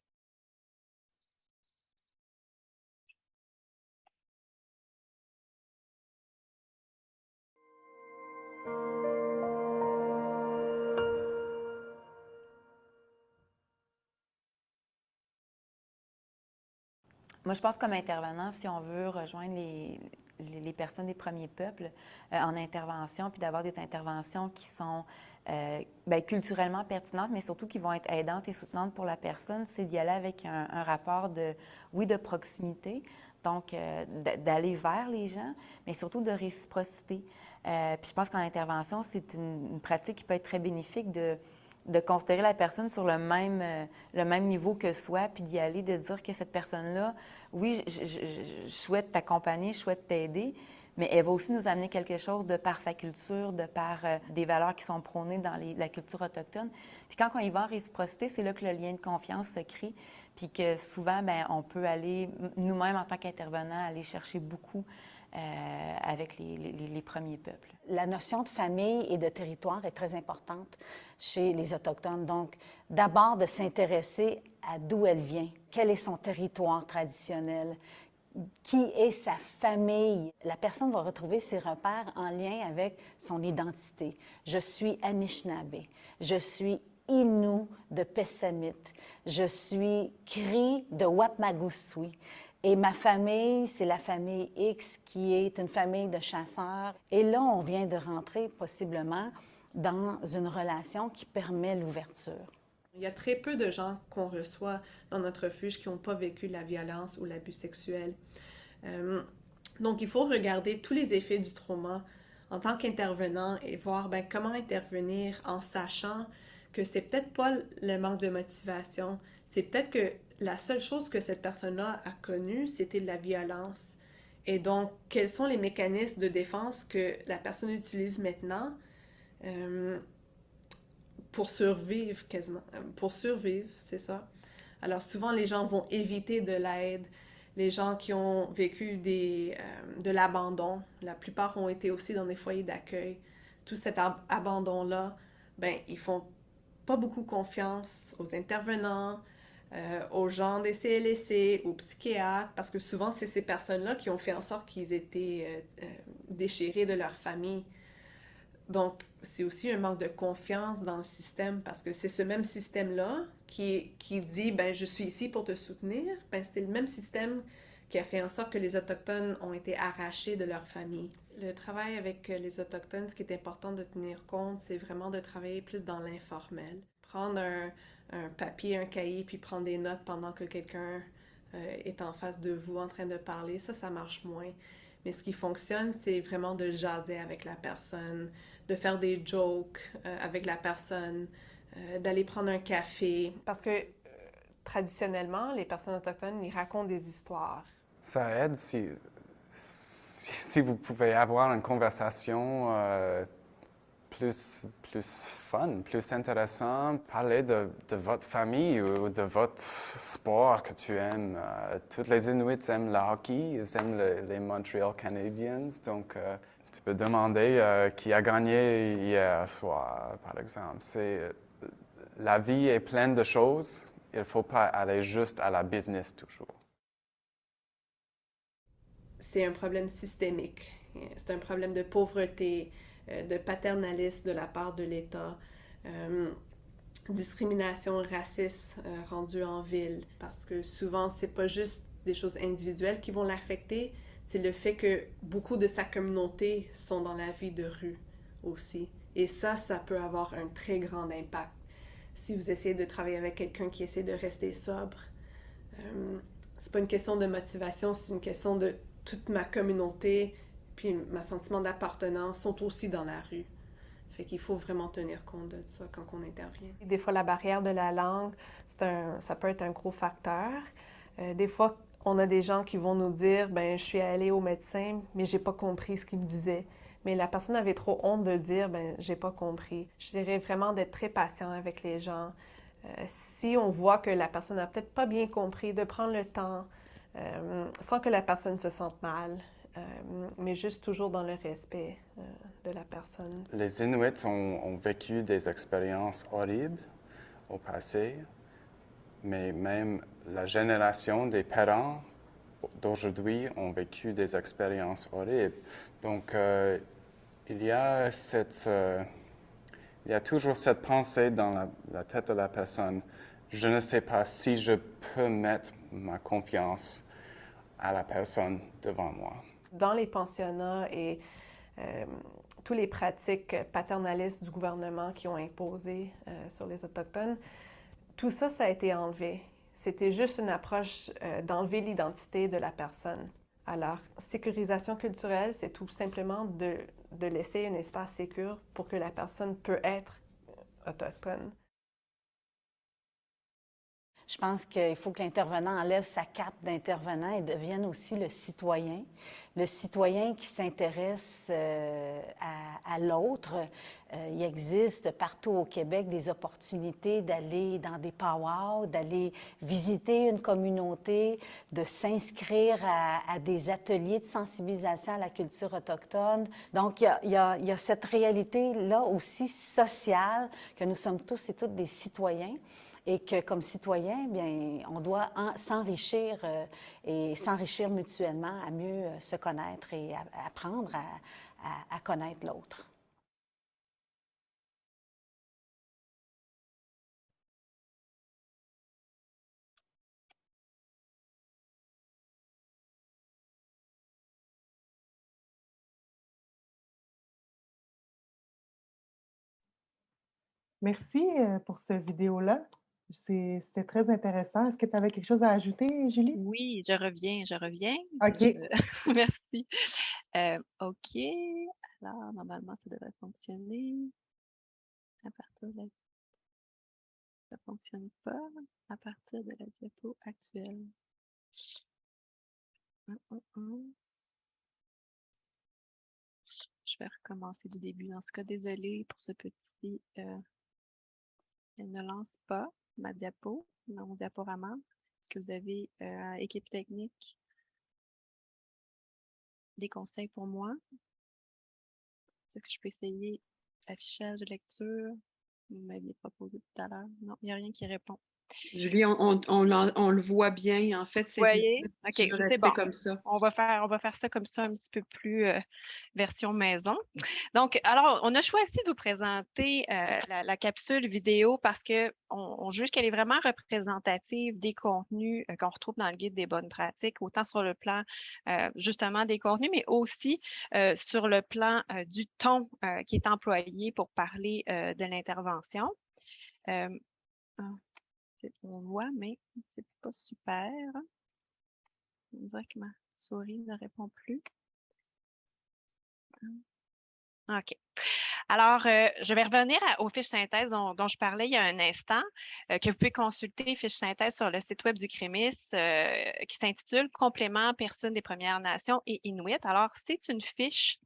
Moi, je pense comme intervenant, si on veut rejoindre les personnes des premiers peuples en intervention, puis d'avoir des interventions qui sont culturellement pertinentes, mais surtout qui vont être aidantes et soutenantes pour la personne, c'est d'y aller avec un rapport de proximité, donc d'aller vers les gens, mais surtout de réciprocité. Puis je pense qu'en intervention, c'est une pratique qui peut être très bénéfique de considérer la personne sur le même niveau que soi, puis d'y aller, de dire que cette personne-là, oui, je souhaite t'accompagner, je souhaite t'aider, mais elle va aussi nous amener quelque chose de par sa culture, de par des valeurs qui sont prônées dans la culture autochtone. Puis quand on y va en réciprocité, c'est là que le lien de confiance se crée, puis que souvent, bien, on peut aller, nous-mêmes en tant qu'intervenants, aller chercher beaucoup avec les premiers peuples. La notion de famille et de territoire est très importante chez les Autochtones. Donc, d'abord, de s'intéresser à d'où elle vient, quel est son territoire traditionnel, qui est sa famille. La personne va retrouver ses repères en lien avec son identité. Je suis Anishinaabe, je suis Innu de Pessamit, je suis Cri de Wapmagoostui. Et ma famille, c'est la famille X qui est une famille de chasseurs. Et là, on vient de rentrer possiblement dans une relation qui permet l'ouverture. Il y a très peu de gens qu'on reçoit dans notre refuge qui n'ont pas vécu la violence ou l'abus sexuel. Donc, il faut regarder tous les effets du trauma en tant qu'intervenant et voir comment intervenir en sachant que c'est peut-être pas le manque de motivation, c'est peut-être que la seule chose que cette personne-là a connue, c'était de la violence. Et donc, quels sont les mécanismes de défense que la personne utilise maintenant pour survivre quasiment? Pour survivre, c'est ça. Alors, souvent, les gens vont éviter de l'aide. Les gens qui ont vécu de l'abandon, la plupart ont été aussi dans des foyers d'accueil. Tout cet abandon-là, ils font pas beaucoup confiance aux intervenants, aux gens des CLSC, aux psychiatres, parce que souvent, c'est ces personnes-là qui ont fait en sorte qu'ils étaient déchirés de leur famille. Donc, c'est aussi un manque de confiance dans le système, parce que c'est ce même système-là qui dit « je suis ici pour te soutenir », c'était le même système qui a fait en sorte que les Autochtones ont été arrachés de leur famille. Le travail avec les Autochtones, ce qui est important de tenir compte, c'est vraiment de travailler plus dans l'informel. Prendre un papier, un cahier, puis prendre des notes pendant que quelqu'un est en face de vous en train de parler, ça marche moins. Mais ce qui fonctionne, c'est vraiment de jaser avec la personne, de faire des jokes avec la personne, d'aller prendre un café. Parce que traditionnellement, les personnes autochtones, ils racontent des histoires. Ça aide si vous pouvez avoir une conversation plus fun, plus intéressant, parler de votre famille ou de votre sport que tu aimes. Tous les Inuits aiment le hockey, ils aiment les Montreal Canadiens, donc tu peux demander qui a gagné hier soir, par exemple. La vie est pleine de choses, il ne faut pas aller juste à la business toujours. C'est un problème systémique, c'est un problème de pauvreté, de paternalisme de la part de l'État, discrimination raciste rendue en ville, parce que souvent, c'est pas juste des choses individuelles qui vont l'affecter, c'est le fait que beaucoup de sa communauté sont dans la vie de rue aussi. Et ça peut avoir un très grand impact. Si vous essayez de travailler avec quelqu'un qui essaie de rester sobre, c'est pas une question de motivation, c'est une question de toute ma communauté, puis ma sentiment d'appartenance sont aussi dans la rue. Fait qu'il faut vraiment tenir compte de ça quand on intervient. Des fois, la barrière de la langue, ça peut être un gros facteur. Des fois, on a des gens qui vont nous dire « je suis allée au médecin, mais j'ai pas compris ce qu'il me disait ». mais la personne avait trop honte de dire « ben j'ai pas compris ». Je dirais vraiment d'être très patient avec les gens. Si on voit que la personne n'a peut-être pas bien compris, de prendre le temps sans que la personne se sente mal, mais juste toujours dans le respect de la personne. Les Inuits ont vécu des expériences horribles au passé, mais même la génération des parents d'aujourd'hui ont vécu des expériences horribles. Donc, il y a toujours cette pensée dans la tête de la personne. Je ne sais pas si je peux mettre ma confiance à la personne devant moi. Dans les pensionnats et toutes les pratiques paternalistes du gouvernement qui ont imposé sur les Autochtones, tout ça, ça a été enlevé. C'était juste une approche d'enlever l'identité de la personne. Alors, sécurisation culturelle, c'est tout simplement de laisser un espace sécur pour que la personne peut être autochtone. Je pense qu'il faut que l'intervenant enlève sa cape d'intervenant et devienne aussi le citoyen qui s'intéresse à l'autre. Il existe partout au Québec des opportunités d'aller dans des powwows, d'aller visiter une communauté, de s'inscrire à des ateliers de sensibilisation à la culture autochtone. Donc, il y a cette réalité-là aussi sociale que nous sommes tous et toutes des citoyens. Et que, comme citoyen, bien, on doit s'enrichir et s'enrichir mutuellement à mieux se connaître et apprendre à connaître l'autre. Merci pour cette vidéo-là. C'était très intéressant. Est-ce que tu avais quelque chose à ajouter, Julie? Oui, je reviens. OK. Merci. OK. Alors, normalement, ça devrait fonctionner. À partir de ça ne fonctionne pas à partir de la diapo actuelle. Je vais recommencer du début. Dans ce cas, désolée pour ce petit... elle ne lance pas ma diapo, mon diaporama. Est-ce que vous avez, équipe technique, des conseils pour moi? Est-ce que je peux essayer affichage de lecture? Vous m'aviez proposé tout à l'heure. Non, il n'y a rien qui répond. Julie, on le voit bien. En fait, c'est voyez? visible. OK, Tu veux c'est rester bon. comme ça. On va faire ça comme ça un petit peu plus version maison. Donc, alors, on a choisi de vous présenter la capsule vidéo parce qu'on juge qu'elle est vraiment représentative des contenus qu'on retrouve dans le guide des bonnes pratiques, autant sur le plan justement des contenus, mais aussi sur le plan du ton qui est employé pour parler de l'intervention. On voit, mais c'est pas super. On dirait que ma souris ne répond plus. OK. Alors, je vais revenir aux fiches synthèse dont je parlais il y a un instant, que vous pouvez consulter, fiches synthèse sur le site web du CREMIS qui s'intitule « Complément personnes des Premières Nations et Inuits ». Alors, c'est une fiche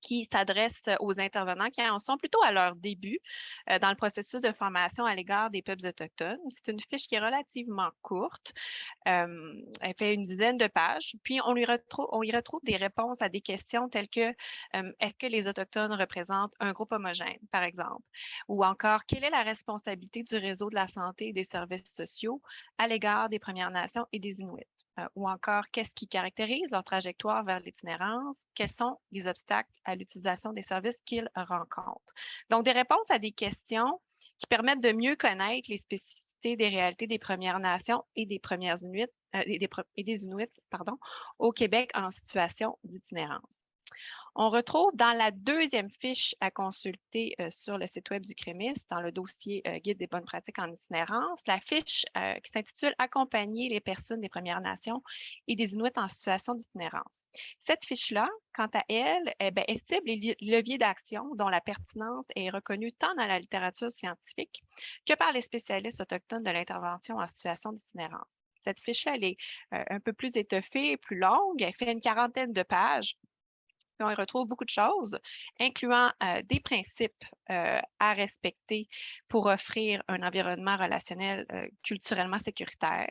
qui s'adresse aux intervenants qui en sont plutôt à leur début dans le processus de formation à l'égard des peuples autochtones. C'est une fiche qui est relativement courte. Elle fait une dizaine de pages. Puis, on y retrouve des réponses à des questions telles que est-ce que les Autochtones représentent un groupe homogène, par exemple? Ou encore, quelle est la responsabilité du réseau de la santé et des services sociaux à l'égard des Premières Nations et des Inuits? Ou encore, qu'est-ce qui caractérise leur trajectoire vers l'itinérance? Quels sont les obstacles à l'utilisation des services qu'ils rencontrent? Donc, des réponses à des questions qui permettent de mieux connaître les spécificités des réalités des Premières Nations et des Premières Inuits, des Inuits, au Québec en situation d'itinérance. On retrouve dans la deuxième fiche à consulter sur le site web du CREMIS, dans le dossier Guide des bonnes pratiques en itinérance, la fiche qui s'intitule « Accompagner les personnes des Premières Nations et des Inuits en situation d'itinérance ». Cette fiche-là, quant à elle, elle cible les leviers d'action dont la pertinence est reconnue tant dans la littérature scientifique que par les spécialistes autochtones de l'intervention en situation d'itinérance. Cette fiche-là, elle est un peu plus étoffée, plus longue, elle fait une quarantaine de pages. Puis on y retrouve beaucoup de choses, incluant des principes à respecter pour offrir un environnement relationnel culturellement sécuritaire,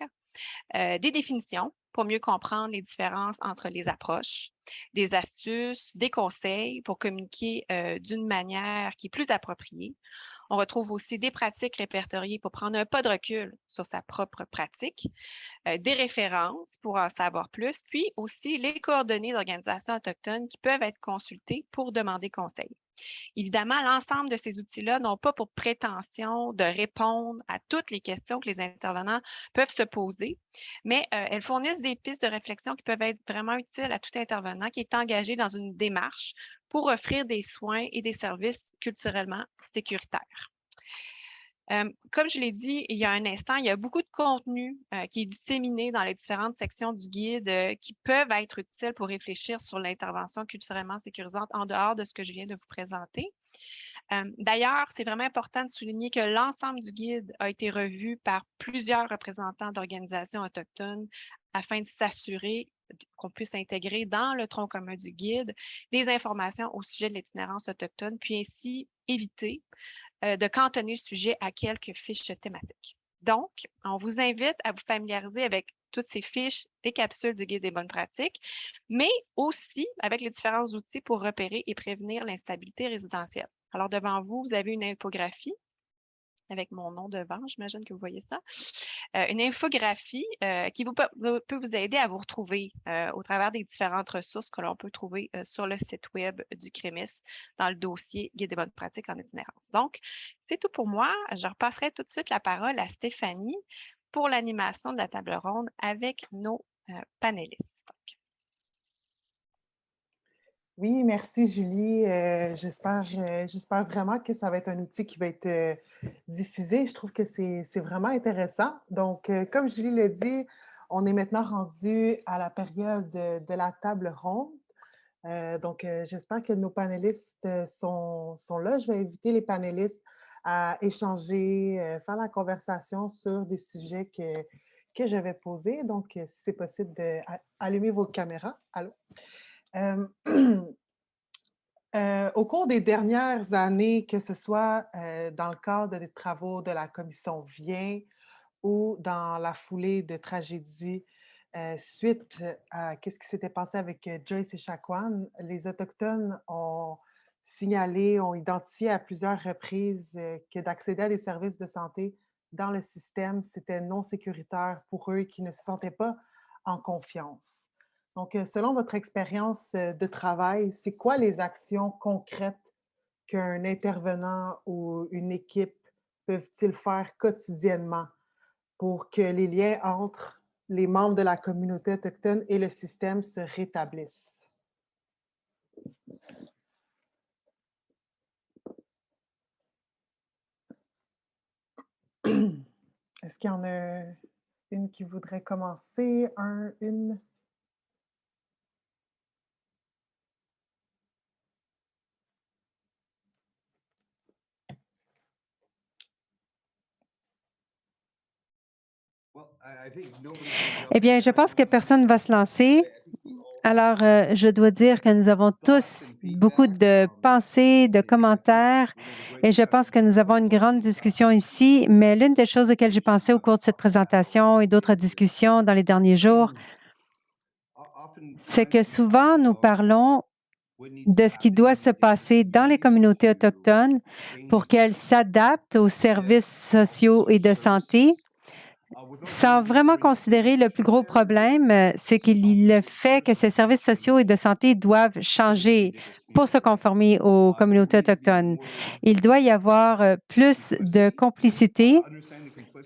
des définitions pour mieux comprendre les différences entre les approches, des astuces, des conseils pour communiquer d'une manière qui est plus appropriée. On retrouve aussi des pratiques répertoriées pour prendre un pas de recul sur sa propre pratique, des références pour en savoir plus, puis aussi les coordonnées d'organisations autochtones qui peuvent être consultées pour demander conseil. Évidemment, l'ensemble de ces outils-là n'ont pas pour prétention de répondre à toutes les questions que les intervenants peuvent se poser, mais elles fournissent des pistes de réflexion qui peuvent être vraiment utiles à tout intervenant qui est engagé dans une démarche pour offrir des soins et des services culturellement sécuritaires. Comme je l'ai dit il y a un instant, il y a beaucoup de contenu qui est disséminé dans les différentes sections du guide qui peuvent être utiles pour réfléchir sur l'intervention culturellement sécurisante en dehors de ce que je viens de vous présenter. D'ailleurs, c'est vraiment important de souligner que l'ensemble du guide a été revu par plusieurs représentants d'organisations autochtones afin de s'assurer qu'on puisse intégrer dans le tronc commun du guide des informations au sujet de l'itinérance autochtone, puis ainsi éviter de cantonner le sujet à quelques fiches thématiques. Donc, on vous invite à vous familiariser avec toutes ces fiches, les capsules du guide des bonnes pratiques, mais aussi avec les différents outils pour repérer et prévenir l'instabilité résidentielle. Alors, devant vous, vous avez une infographie avec mon nom devant, j'imagine que vous voyez ça. Une infographie qui peut vous aider à vous retrouver au travers des différentes ressources que l'on peut trouver sur le site web du CREMIS dans le dossier Guide des bonnes pratiques en itinérance. Donc, c'est tout pour moi. Je repasserai tout de suite la parole à Stéphanie pour l'animation de la table ronde avec nos panélistes. Oui, merci Julie. J'espère vraiment que ça va être un outil qui va être diffusé. Je trouve que c'est vraiment intéressant. Donc, comme Julie l'a dit, on est maintenant rendu à la période de la table ronde. Donc, j'espère que nos panélistes sont là. Je vais inviter les panélistes à échanger, faire la conversation sur des sujets que je vais poser. Donc, si c'est possible d'allumer vos caméras. Allô? Au cours des dernières années, que ce soit dans le cadre des travaux de la commission Vient ou dans la foulée de tragédies suite à ce qui s'était passé avec Joyce et Chacoan, les Autochtones ont signalé, ont identifié à plusieurs reprises que d'accéder à des services de santé dans le système, c'était non sécuritaire pour eux qui ne se sentaient pas en confiance. Donc, selon votre expérience de travail, c'est quoi les actions concrètes qu'un intervenant ou une équipe peuvent-ils faire quotidiennement pour que les liens entre les membres de la communauté autochtone et le système se rétablissent? Est-ce qu'il y en a une qui voudrait commencer? Une? Eh bien, je pense que personne ne va se lancer. Alors, je dois dire que nous avons tous beaucoup de pensées, de commentaires, et je pense que nous avons une grande discussion ici, mais l'une des choses auxquelles j'ai pensé au cours de cette présentation et d'autres discussions dans les derniers jours, c'est que souvent nous parlons de ce qui doit se passer dans les communautés autochtones pour qu'elles s'adaptent aux services sociaux et de santé, sans vraiment considérer le plus gros problème, c'est le fait que ces services sociaux et de santé doivent changer pour se conformer aux communautés autochtones. Il doit y avoir plus de complicité,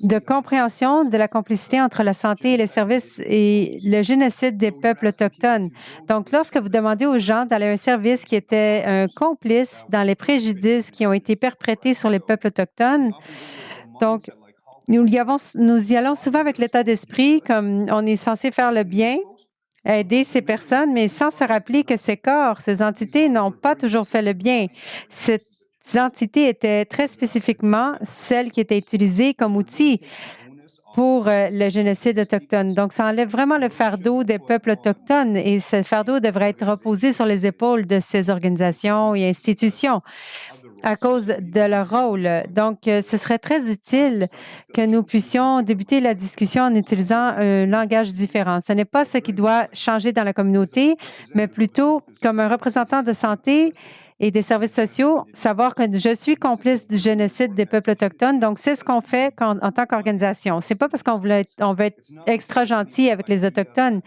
de compréhension de la complicité entre la santé et les services et le génocide des peuples autochtones. Donc, lorsque vous demandez aux gens d'aller à un service qui était un complice dans les préjudices qui ont été perpétrés sur les peuples autochtones, donc, nous y allons souvent avec l'état d'esprit comme on est censé faire le bien, aider ces personnes, mais sans se rappeler que ces corps, ces entités n'ont pas toujours fait le bien. Ces entités étaient très spécifiquement celles qui étaient utilisées comme outils pour le génocide autochtone. Donc, ça enlève vraiment le fardeau des peuples autochtones et ce fardeau devrait être reposé sur les épaules de ces organisations et institutions à cause de leur rôle. Donc, ce serait très utile que nous puissions débuter la discussion en utilisant un langage différent. Ce n'est pas ce qui doit changer dans la communauté, mais plutôt comme un représentant de santé et des services sociaux, savoir que je suis complice du génocide des peuples autochtones. Donc, c'est ce qu'on fait en tant qu'organisation. C'est pas parce qu'on veut être extra gentil avec les Autochtones.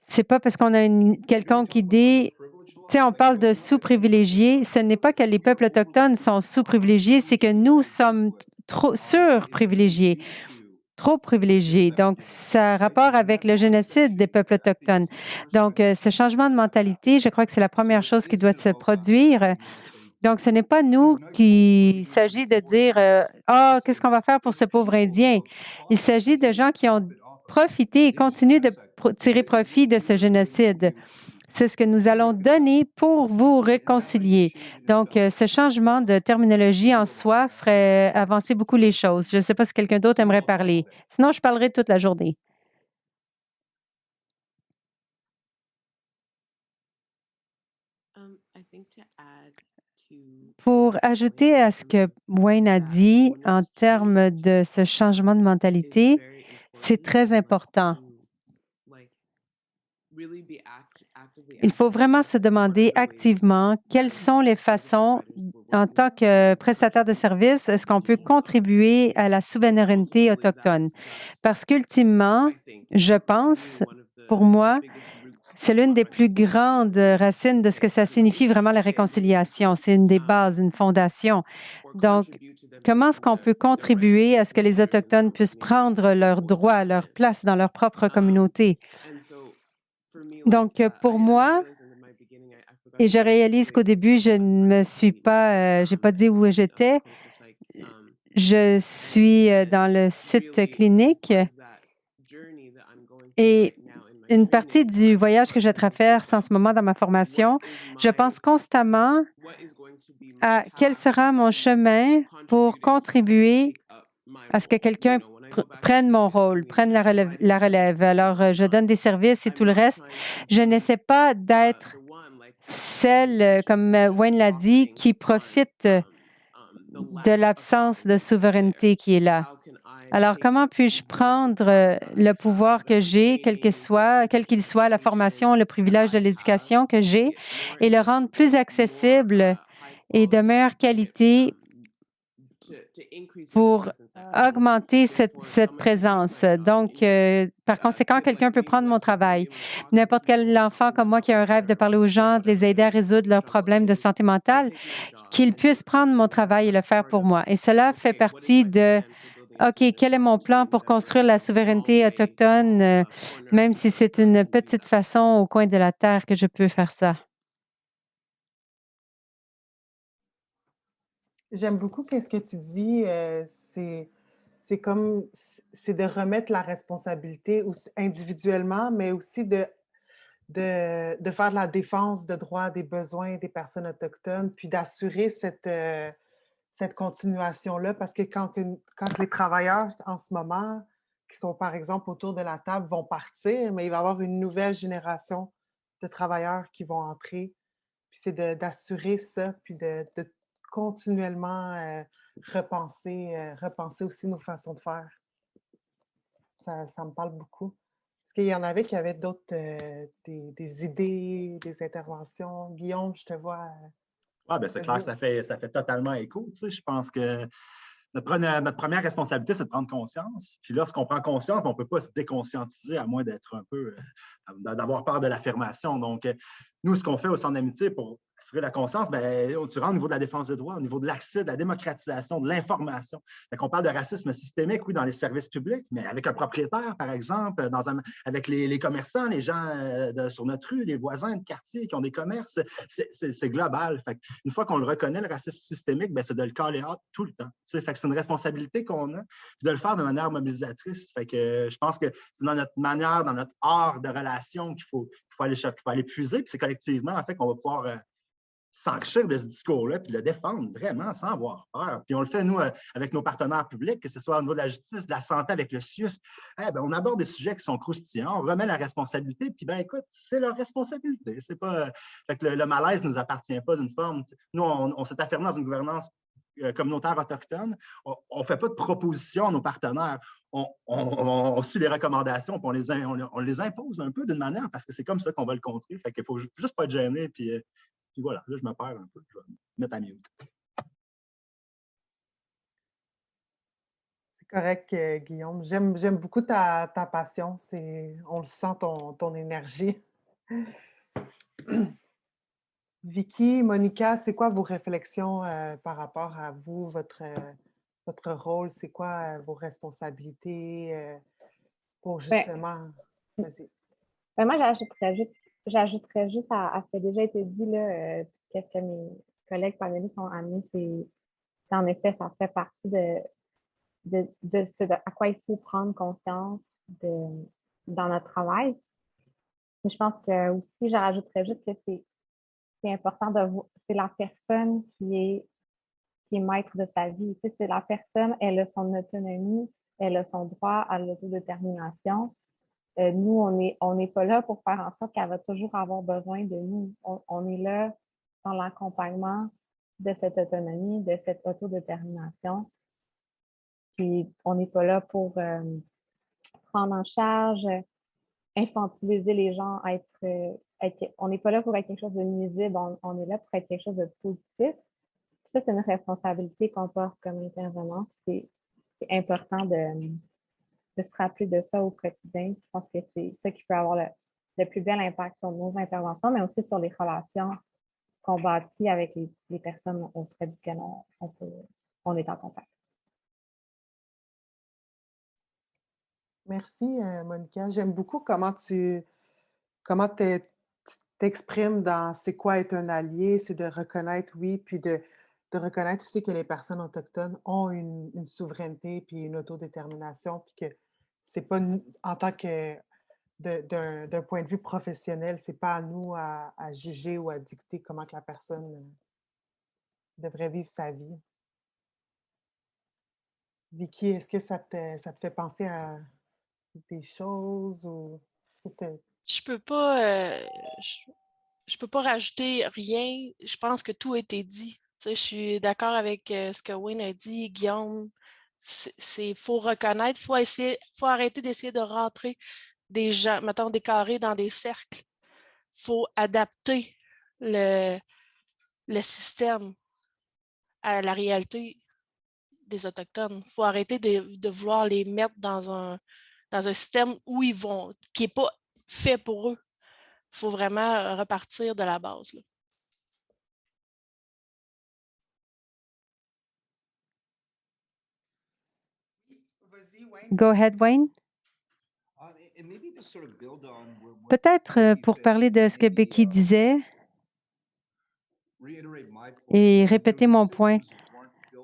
C'est pas parce qu'on a une quelconque idée. Tu sais, on parle de sous-privilégiés. Ce n'est pas que les peuples autochtones sont sous-privilégiés, c'est que nous sommes trop sur-privilégiés, trop privilégiés. Donc, ça a rapport avec le génocide des peuples autochtones. Donc, ce changement de mentalité, je crois que c'est la première chose qui doit se produire. Donc, ce n'est pas nous qu'il s'agit de dire ah, qu'est-ce qu'on va faire pour ce pauvre Indien? Il s'agit de gens qui ont profité et continuent de tirer profit de ce génocide. C'est ce que nous allons donner pour vous réconcilier. Donc, ce changement de terminologie en soi ferait avancer beaucoup les choses. Je ne sais pas si quelqu'un d'autre aimerait parler. Sinon, je parlerai toute la journée. Pour ajouter à ce que Wayne a dit en termes de ce changement de mentalité, c'est très important. Il faut vraiment se demander activement quelles sont les façons, en tant que prestataire de services, est-ce qu'on peut contribuer à la souveraineté autochtone? Parce qu'ultimement, je pense, pour moi, c'est l'une des plus grandes racines de ce que ça signifie vraiment la réconciliation. C'est une des bases, une fondation. Donc, comment est-ce qu'on peut contribuer à ce que les Autochtones puissent prendre leurs droits, leur place dans leur propre communauté? Donc, pour moi, et je réalise qu'au début, je ne me suis pas, j'ai pas dit où j'étais. Je suis dans le site clinique et une partie du voyage que je traverse en ce moment dans ma formation, je pense constamment à quel sera mon chemin pour contribuer à ce que quelqu'un prenne mon rôle, prenne la relève. Alors, je donne des services et tout le reste. Je n'essaie pas d'être celle, comme Wayne l'a dit, qui profite de l'absence de souveraineté qui est là. Alors, comment puis-je prendre le pouvoir que j'ai, quel qu'il soit, la formation, le privilège de l'éducation que j'ai, et le rendre plus accessible et de meilleure qualité pour augmenter cette présence. Donc, par conséquent, quelqu'un peut prendre mon travail. N'importe quel enfant comme moi qui a un rêve de parler aux gens, de les aider à résoudre leurs problèmes de santé mentale, qu'il puisse prendre mon travail et le faire pour moi. Et cela fait partie de OK, quel est mon plan pour construire la souveraineté autochtone, même si c'est une petite façon au coin de la terre que je peux faire ça? J'aime beaucoup ce que tu dis. C'est de remettre la responsabilité aussi individuellement, mais aussi de faire de la défense de droits, des besoins des personnes autochtones, puis d'assurer cette continuation-là, parce que quand les travailleurs en ce moment, qui sont par exemple autour de la table, vont partir, mais il va y avoir une nouvelle génération de travailleurs qui vont entrer. Puis c'est d'assurer ça, puis de continuellement repenser aussi nos façons de faire. Ça me parle beaucoup. Est-ce qu'il y en avait qui avaient d'autres, des idées, des interventions? Guillaume, je te vois. Ah, bien, c'est clair que ça fait totalement écho. Tu sais, je pense que notre première responsabilité, c'est de prendre conscience. Puis lorsqu'on prend conscience, on ne peut pas se déconscientiser à moins d'être un peu, d'avoir peur de l'affirmation. Donc, nous, ce qu'on fait au Centre d'amitié pour assurer la conscience, bien, tu rentres au niveau de la défense des droits, au niveau de l'accès, de la démocratisation, de l'information. On parle de racisme systémique, oui, dans les services publics, mais avec un propriétaire, par exemple, avec les commerçants, les gens sur notre rue, les voisins de quartier qui ont des commerces, c'est global. Fait une fois qu'on le reconnaît, le racisme systémique, bien, c'est de le caller out tout le temps. Fait que c'est une responsabilité qu'on a, puis de le faire de manière mobilisatrice. Fait que je pense que c'est dans notre manière, dans notre art de relation qu'il faut aller puiser, puis c'est collectivement, en fait, qu'on va pouvoir s'enrichir de ce discours-là, puis le défendre vraiment sans avoir peur. Puis on le fait, nous, avec nos partenaires publics, que ce soit au niveau de la justice, de la santé, avec le CIUS. On aborde des sujets qui sont croustillants, on remet la responsabilité, puis écoute, c'est leur responsabilité. C'est pas, fait que le malaise ne nous appartient pas d'une forme. Nous, on s'est affirmé dans une gouvernance communautaire autochtone. On ne fait pas de propositions à nos partenaires. On suit les recommandations, puis on les impose un peu d'une manière, parce que c'est comme ça qu'on va le contrer. Fait qu'il ne faut juste pas être gêné, puis voilà, là, je me perds un peu. Je vais me mettre à mute. C'est correct, Guillaume. J'aime beaucoup ta passion. On le sent, ton énergie. Vicky, Monica, c'est quoi vos réflexions par rapport à vous, votre rôle? C'est quoi vos responsabilités pour justement... Vas-y. Moi, j'ajouterais juste à ce qui a déjà été dit, là, qu'est-ce que mes collègues panélistes ont amené, c'est en effet, ça fait partie de ce à quoi il faut prendre conscience dans notre travail. Mais je pense que aussi, je rajouterais juste que c'est important de voir, c'est la personne qui est maître de sa vie. Tu sais, c'est la personne, elle a son autonomie, elle a son droit à l'autodétermination. Nous, on n'est pas là pour faire en sorte qu'elle va toujours avoir besoin de nous. On est là dans l'accompagnement de cette autonomie, de cette autodétermination. Puis, on n'est pas là pour prendre en charge, infantiliser les gens, on n'est pas là pour être quelque chose de nuisible, on est là pour être quelque chose de positif. Puis ça, c'est une responsabilité qu'on porte comme intervenant. C'est important de se rappeler de ça au quotidien. Je pense que c'est ça qui peut avoir le plus bel impact sur nos interventions, mais aussi sur les relations qu'on bâtit avec les personnes auprès duquel on est en contact. Merci, Monica. J'aime beaucoup comment tu t'exprimes dans c'est quoi être un allié, c'est de reconnaître, oui, puis de reconnaître aussi que les personnes autochtones ont une souveraineté puis une autodétermination, puis que c'est pas en tant que d'un point de vue professionnel, c'est pas à nous à juger ou à dicter comment que la personne devrait vivre sa vie. Vicky, est-ce que ça te fait penser à des choses ou Je peux pas je peux pas rajouter rien. Je pense que tout a été dit. Tu sais, je suis d'accord avec ce que Wayne a dit, Guillaume. Faut reconnaître, faut arrêter d'essayer de rentrer des gens, mettons des carrés dans des cercles. Faut adapter le système à la réalité des Autochtones. Faut arrêter de vouloir les mettre dans un système où qui n'est pas fait pour eux. Il faut vraiment repartir de la base. Là. Go ahead, Wayne. Peut-être pour parler de ce que Becky disait et répéter mon point.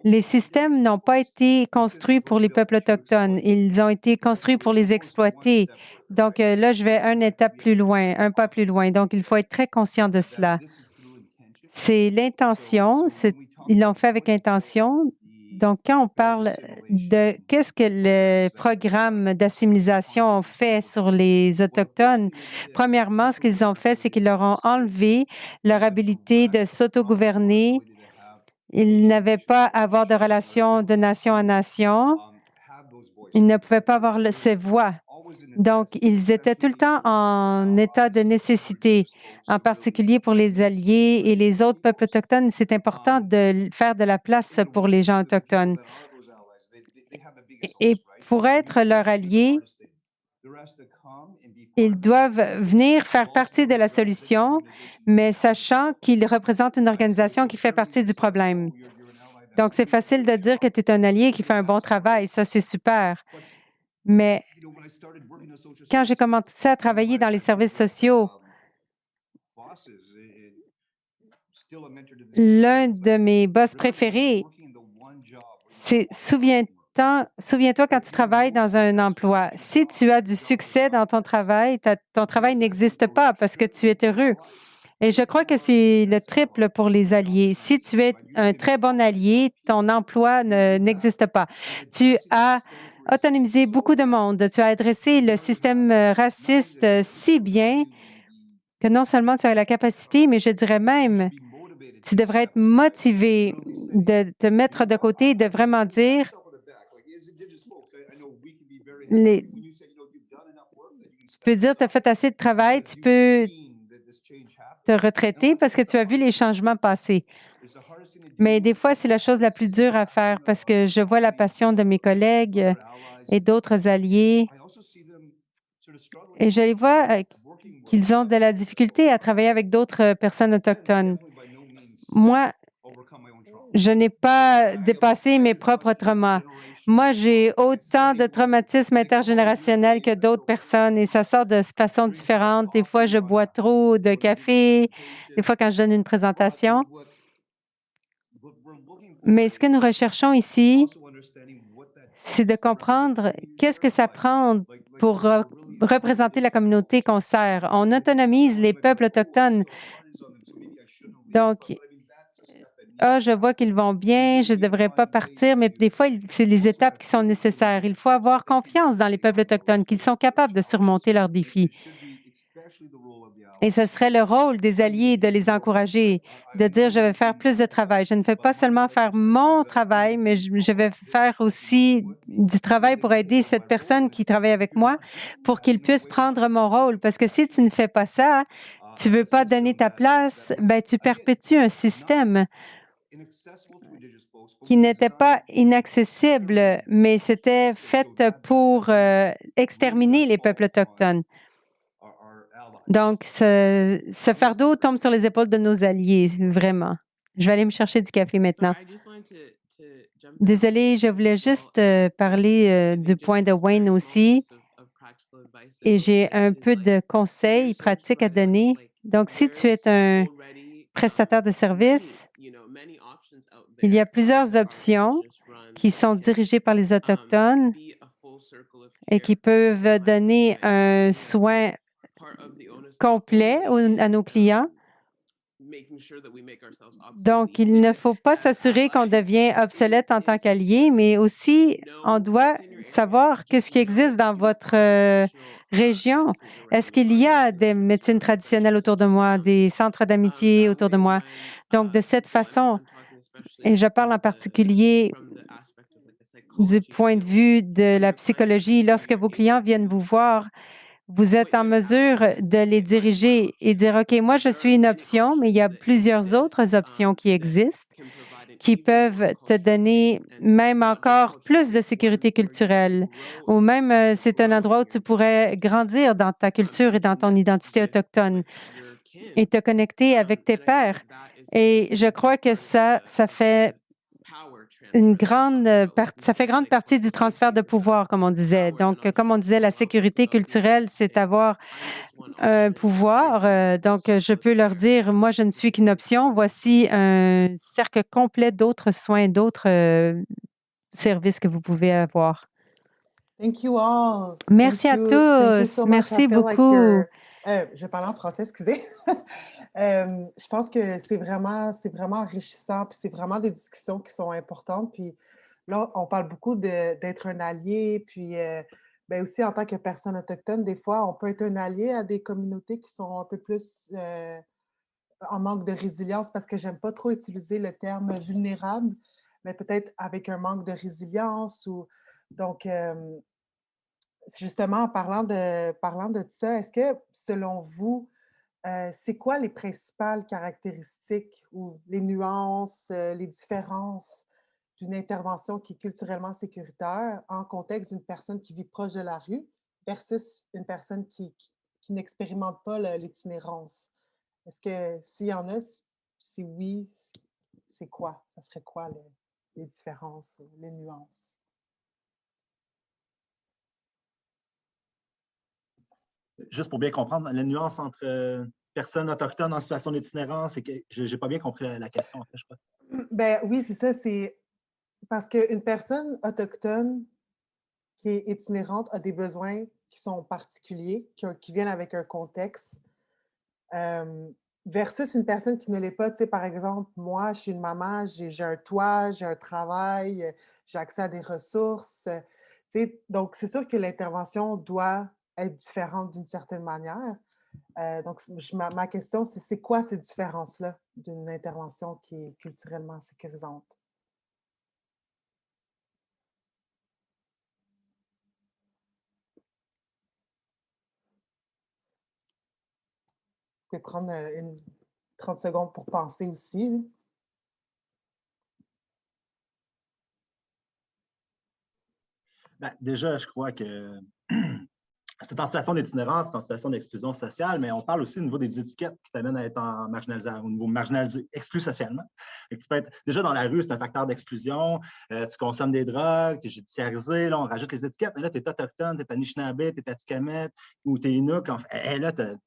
Les systèmes n'ont pas été construits pour les peuples autochtones. Ils ont été construits pour les exploiter. Donc là, je vais un pas plus loin. Donc, il faut être très conscient de cela. C'est l'intention. Ils l'ont fait avec intention. Donc, quand on parle de qu'est-ce que le programme d'assimilisation a fait sur les Autochtones, premièrement, ce qu'ils ont fait, c'est qu'ils leur ont enlevé leur habilité de s'autogouverner. Ils n'avaient pas à avoir de relations de nation à nation. Ils ne pouvaient pas avoir ces voix. Donc, ils étaient tout le temps en état de nécessité, en particulier pour les alliés et les autres peuples autochtones. C'est important de faire de la place pour les gens autochtones. Et pour être leur allié, ils doivent venir faire partie de la solution, mais sachant qu'ils représentent une organisation qui fait partie du problème. Donc, c'est facile de dire que tu es un allié qui fait un bon travail. Ça, c'est super. Mais quand j'ai commencé à travailler dans les services sociaux, l'un de mes boss préférés, c'est souviens-toi quand tu travailles dans un emploi. Si tu as du succès dans ton travail n'existe pas parce que tu es heureux. Et je crois que c'est le triple pour les alliés. Si tu es un très bon allié, ton emploi n'existe pas. Tu as autonomisé beaucoup de monde. Tu as adressé le système raciste si bien que non seulement tu as la capacité, mais je dirais même, tu devrais être motivé de te mettre de côté, de vraiment dire, tu peux dire, tu as fait assez de travail, tu peux te retraiter parce que tu as vu les changements passer. Mais des fois, c'est la chose la plus dure à faire parce que je vois la passion de mes collègues et d'autres alliés et je les vois qu'ils ont de la difficulté à travailler avec d'autres personnes autochtones. Moi, je n'ai pas dépassé mes propres traumas. Moi, j'ai autant de traumatisme intergénérationnel que d'autres personnes et ça sort de façon différente. Des fois, je bois trop de café, des fois quand je donne une présentation. Mais ce que nous recherchons ici, c'est de comprendre qu'est-ce que ça prend pour représenter la communauté qu'on sert. On autonomise les peuples autochtones. Donc, je vois qu'ils vont bien, je ne devrais pas partir, mais des fois, c'est les étapes qui sont nécessaires. Il faut avoir confiance dans les peuples autochtones, qu'ils sont capables de surmonter leurs défis. Et ce serait le rôle des alliés de les encourager, de dire, je vais faire plus de travail. Je ne vais pas seulement faire mon travail, mais je vais faire aussi du travail pour aider cette personne qui travaille avec moi pour qu'il puisse prendre mon rôle. Parce que si tu ne fais pas ça, tu ne veux pas donner ta place, ben, tu perpétues un système qui n'était pas inaccessible, mais c'était fait pour exterminer les peuples autochtones. Donc, ce fardeau tombe sur les épaules de nos alliés, vraiment. Je vais aller me chercher du café maintenant. Désolée, je voulais juste parler du point de Wayne aussi. Et j'ai un peu de conseils pratiques à donner. Donc, si tu es un prestataire de service, il y a plusieurs options qui sont dirigées par les Autochtones et qui peuvent donner un soin complet à nos clients. Donc, il ne faut pas s'assurer qu'on devient obsolète en tant qu'allié, mais aussi, on doit savoir qu'est-ce qui existe dans votre région. Est-ce qu'il y a des médecines traditionnelles autour de moi, des centres d'amitié autour de moi? Donc, de cette façon, et je parle en particulier du point de vue de la psychologie, lorsque vos clients viennent vous voir, vous êtes en mesure de les diriger et dire, OK, moi, je suis une option, mais il y a plusieurs autres options qui existent qui peuvent te donner même encore plus de sécurité culturelle ou même c'est un endroit où tu pourrais grandir dans ta culture et dans ton identité autochtone et te connecter avec tes pairs. Et je crois que ça fait ça fait grande partie du transfert de pouvoir, comme on disait. Donc, comme on disait, la sécurité culturelle, c'est avoir un pouvoir. Donc, je peux leur dire, moi, je ne suis qu'une option. Voici un cercle complet d'autres soins, d'autres services que vous pouvez avoir. Thank you all. Merci à tous. Merci beaucoup. Je vais parler en français, excusez. Je pense que c'est vraiment enrichissant, puis c'est vraiment des discussions qui sont importantes. Puis là, on parle beaucoup d'être un allié, puis ben aussi en tant que personne autochtone, des fois, on peut être un allié à des communautés qui sont un peu plus en manque de résilience, parce que j'aime pas trop utiliser le terme vulnérable, mais peut-être avec un manque de résilience. Donc, justement, en parlant de ça, est-ce que, selon vous, c'est quoi les principales caractéristiques ou les nuances, les différences d'une intervention qui est culturellement sécuritaire en contexte d'une personne qui vit proche de la rue versus une personne qui n'expérimente pas l'itinérance? Est-ce que s'il y en a, si oui, c'est quoi? Ça serait quoi les différences, les nuances? Juste pour bien comprendre, la nuance entre personnes autochtones en situation d'itinérance, c'est que je n'ai pas bien compris la question, en fait, je crois. Ben oui, c'est ça. C'est parce qu'une personne autochtone qui est itinérante a des besoins qui sont particuliers, qui viennent avec un contexte. versus une personne qui ne l'est pas. Tu sais, par exemple, moi, je suis une maman, j'ai un toit, j'ai un travail, j'ai accès à des ressources. Tu sais, donc, c'est sûr que l'intervention doit être différente d'une certaine manière. Donc, ma question, c'est quoi ces différences-là d'une intervention qui est culturellement sécurisante? Vous pouvez prendre 30 secondes pour penser aussi. Ben, déjà, je crois que c'est en situation d'itinérance, c'est en situation d'exclusion sociale, mais on parle aussi au niveau des étiquettes qui t'amènent à être en marginalisation, au niveau marginalisé, exclu socialement. Et tu peux être, déjà dans la rue, c'est un facteur d'exclusion, tu consommes des drogues, tu es judiciarisé, là, on rajoute les étiquettes, mais là, tu es autochtone, tu es Anishinaabe, tu es Atikamekw ou tu es Inuk. Et là, tu as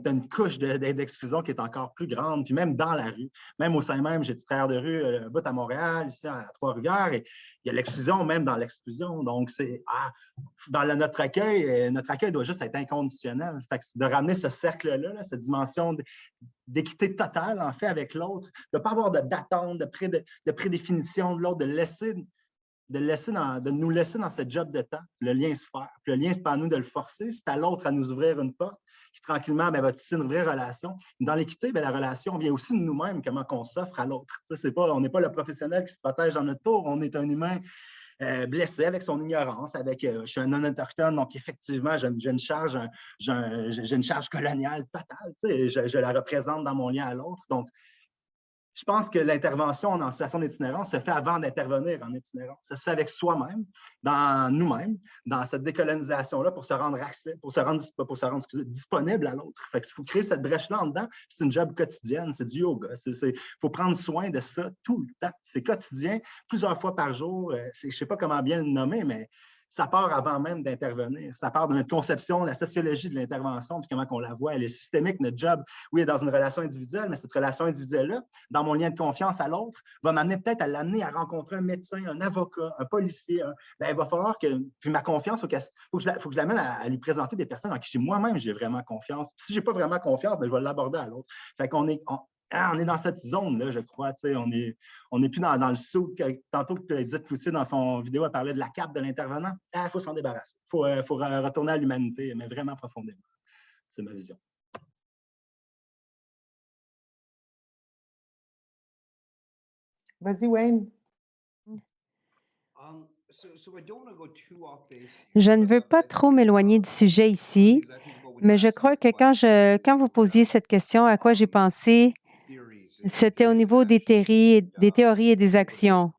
une couche d'exclusion qui est encore plus grande. Puis même dans la rue, même au sein même, j'ai du travailleur de rue, un bout à Montréal, ici à Trois-Rivières, et il y a l'exclusion même dans l'exclusion. Donc, dans notre accueil doit juste être inconditionnel. Fait que de ramener ce cercle-là, cette dimension d'équité totale, en fait, avec l'autre, de ne pas avoir d'attente, de prédéfinition de l'autre, de nous laisser dans ce job de temps, le lien se fait. Puis le lien, c'est pas à nous de le forcer, c'est à l'autre à nous ouvrir une porte qui, tranquillement, va tisser une vraie relation. Dans l'équité, la relation vient aussi de nous-mêmes, comment on s'offre à l'autre. On n'est pas le professionnel qui se protège dans notre tour, on est un humain blessé avec son ignorance, je suis un non-autochtone, donc effectivement, j'ai une charge coloniale totale. Je la représente dans mon lien à l'autre. Donc, je pense que l'intervention en situation d'itinérance se fait avant d'intervenir en itinérance. Ça se fait avec soi-même, dans nous-mêmes, dans cette décolonisation-là pour se rendre disponible à l'autre. Fait qu'il faut créer cette brèche-là en dedans. C'est une job quotidienne, c'est du yoga. Il faut prendre soin de ça tout le temps. C'est quotidien, plusieurs fois par jour. Je ne sais pas comment bien le nommer, mais ça part avant même d'intervenir. Ça part de notre conception, la sociologie de l'intervention, puis comment on la voit. Elle est systémique, notre job. Oui, elle est dans une relation individuelle, mais cette relation individuelle-là, dans mon lien de confiance à l'autre, va m'amener peut-être à l'amener à rencontrer un médecin, un avocat, un policier. Il va falloir que, puis ma confiance, il faut que je l'amène à lui présenter des personnes en qui moi-même j'ai vraiment confiance. Puis si je n'ai pas vraiment confiance, je vais l'aborder à l'autre. Fait qu'on est... on est dans cette zone-là, je crois. On n'est plus dans le saut. Tantôt que Edith Cloutier, dans son vidéo, a parlé de la cape de l'intervenant. Il faut s'en débarrasser. Il faut retourner à l'humanité, mais vraiment profondément. C'est ma vision. Vas-y, Wayne. Je ne veux pas trop m'éloigner du sujet ici, mais je crois que quand vous posiez cette question, à quoi j'ai pensé, c'était au niveau des théories et des actions.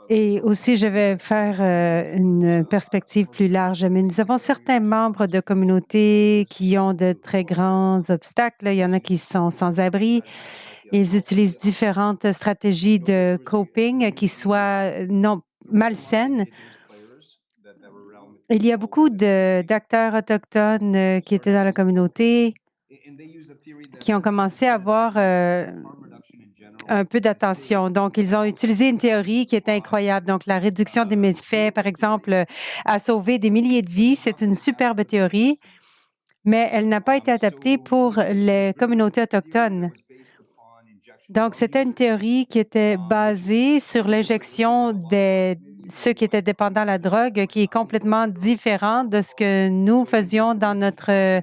Et aussi, je vais faire une perspective plus large. Mais nous avons certains membres de communautés qui ont de très grands obstacles. Il y en a qui sont sans abri. Ils utilisent différentes stratégies de coping qui soient non malsaines. Il y a beaucoup d'acteurs autochtones qui étaient dans la communauté, qui ont commencé à avoir un peu d'attention. Donc, ils ont utilisé une théorie qui est incroyable. Donc, la réduction des méfaits, par exemple, a sauvé des milliers de vies. C'est une superbe théorie, mais elle n'a pas été adaptée pour les communautés autochtones. Donc, c'était une théorie qui était basée sur l'injection de ceux qui étaient dépendants à la drogue, qui est complètement différent de ce que nous faisions dans notre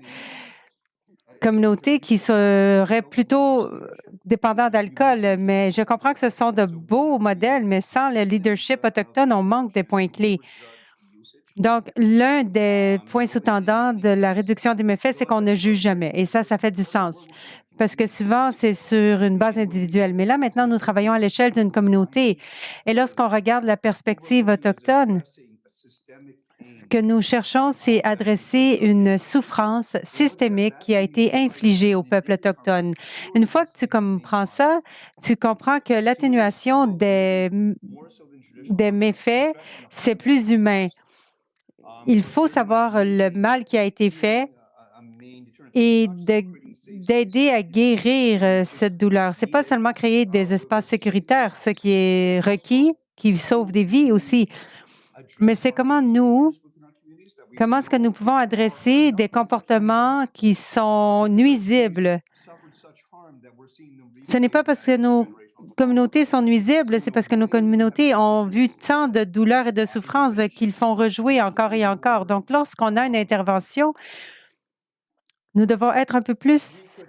communauté qui serait plutôt dépendant d'alcool. Mais je comprends que ce sont de beaux modèles, mais sans le leadership autochtone, on manque des points clés. Donc, l'un des points sous-tendants de la réduction des méfaits, c'est qu'on ne juge jamais. Et ça fait du sens. Parce que souvent, c'est sur une base individuelle. Mais là, maintenant, nous travaillons à l'échelle d'une communauté. Et lorsqu'on regarde la perspective autochtone, ce que nous cherchons, c'est adresser une souffrance systémique qui a été infligée au peuple autochtone. Une fois que tu comprends ça, tu comprends que l'atténuation des méfaits, c'est plus humain. Il faut savoir le mal qui a été fait et d'aider à guérir cette douleur. Ce n'est pas seulement créer des espaces sécuritaires, ce qui est requis, qui sauve des vies aussi, mais c'est comment nous, Comment est-ce que nous pouvons adresser des comportements qui sont nuisibles? Ce n'est pas parce que nos communautés sont nuisibles, c'est parce que nos communautés ont vu tant de douleurs et de souffrances qu'ils font rejouer encore et encore. Donc, lorsqu'on a une intervention, nous devons être un peu plus...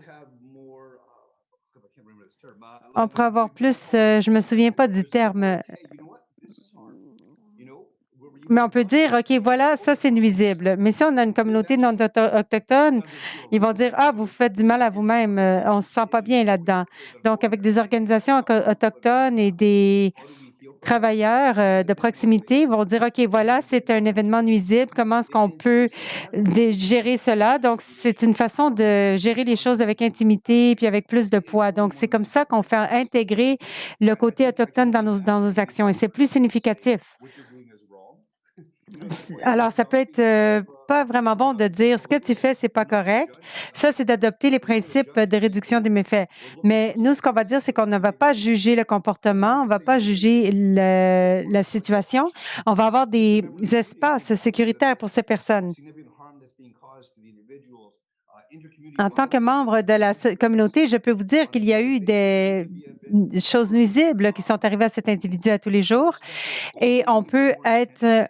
On pourrait avoir plus... je ne me souviens pas du terme. Mais on peut dire, OK, voilà, ça, c'est nuisible. Mais si on a une communauté non autochtone, ils vont dire, ah, vous faites du mal à vous-même, on ne se sent pas bien là-dedans. Donc, avec des organisations autochtones et des travailleurs de proximité, ils vont dire, OK, voilà, c'est un événement nuisible, comment est-ce qu'on peut gérer cela? Donc, c'est une façon de gérer les choses avec intimité puis avec plus de poids. Donc, c'est comme ça qu'on fait intégrer le côté autochtone dans nos actions et c'est plus significatif. Alors, ça peut être pas vraiment bon de dire ce que tu fais, c'est pas correct. Ça, c'est d'adopter les principes de réduction des méfaits. Mais nous, ce qu'on va dire, c'est qu'on ne va pas juger le comportement, on ne va pas juger la situation. On va avoir des espaces sécuritaires pour ces personnes. En tant que membre de la communauté, je peux vous dire qu'il y a eu des choses nuisibles qui sont arrivées à cet individu à tous les jours et on peut être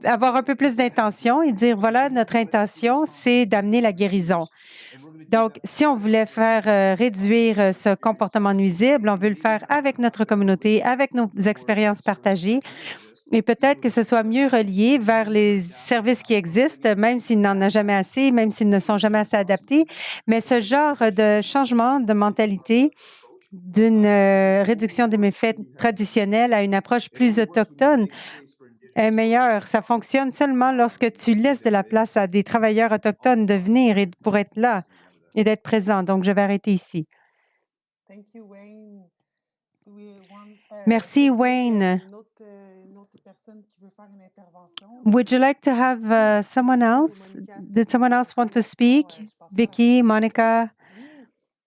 avoir un peu plus d'intention et dire, voilà, notre intention, c'est d'amener la guérison. Donc, si on voulait faire réduire ce comportement nuisible, on veut le faire avec notre communauté, avec nos expériences partagées et peut-être que ce soit mieux relié vers les services qui existent, même s'il n'en a jamais assez, même s'ils ne sont jamais assez adaptés. Mais ce genre de changement de mentalité d'une réduction des méfaits traditionnels à une approche plus autochtone est meilleur. Ça fonctionne seulement lorsque tu laisses de la place à des travailleurs autochtones de venir et pour être là et d'être présents. Donc, je vais arrêter ici. Merci, Wayne. Would you like to have someone else? Did someone else want to speak? Vicky, Monica?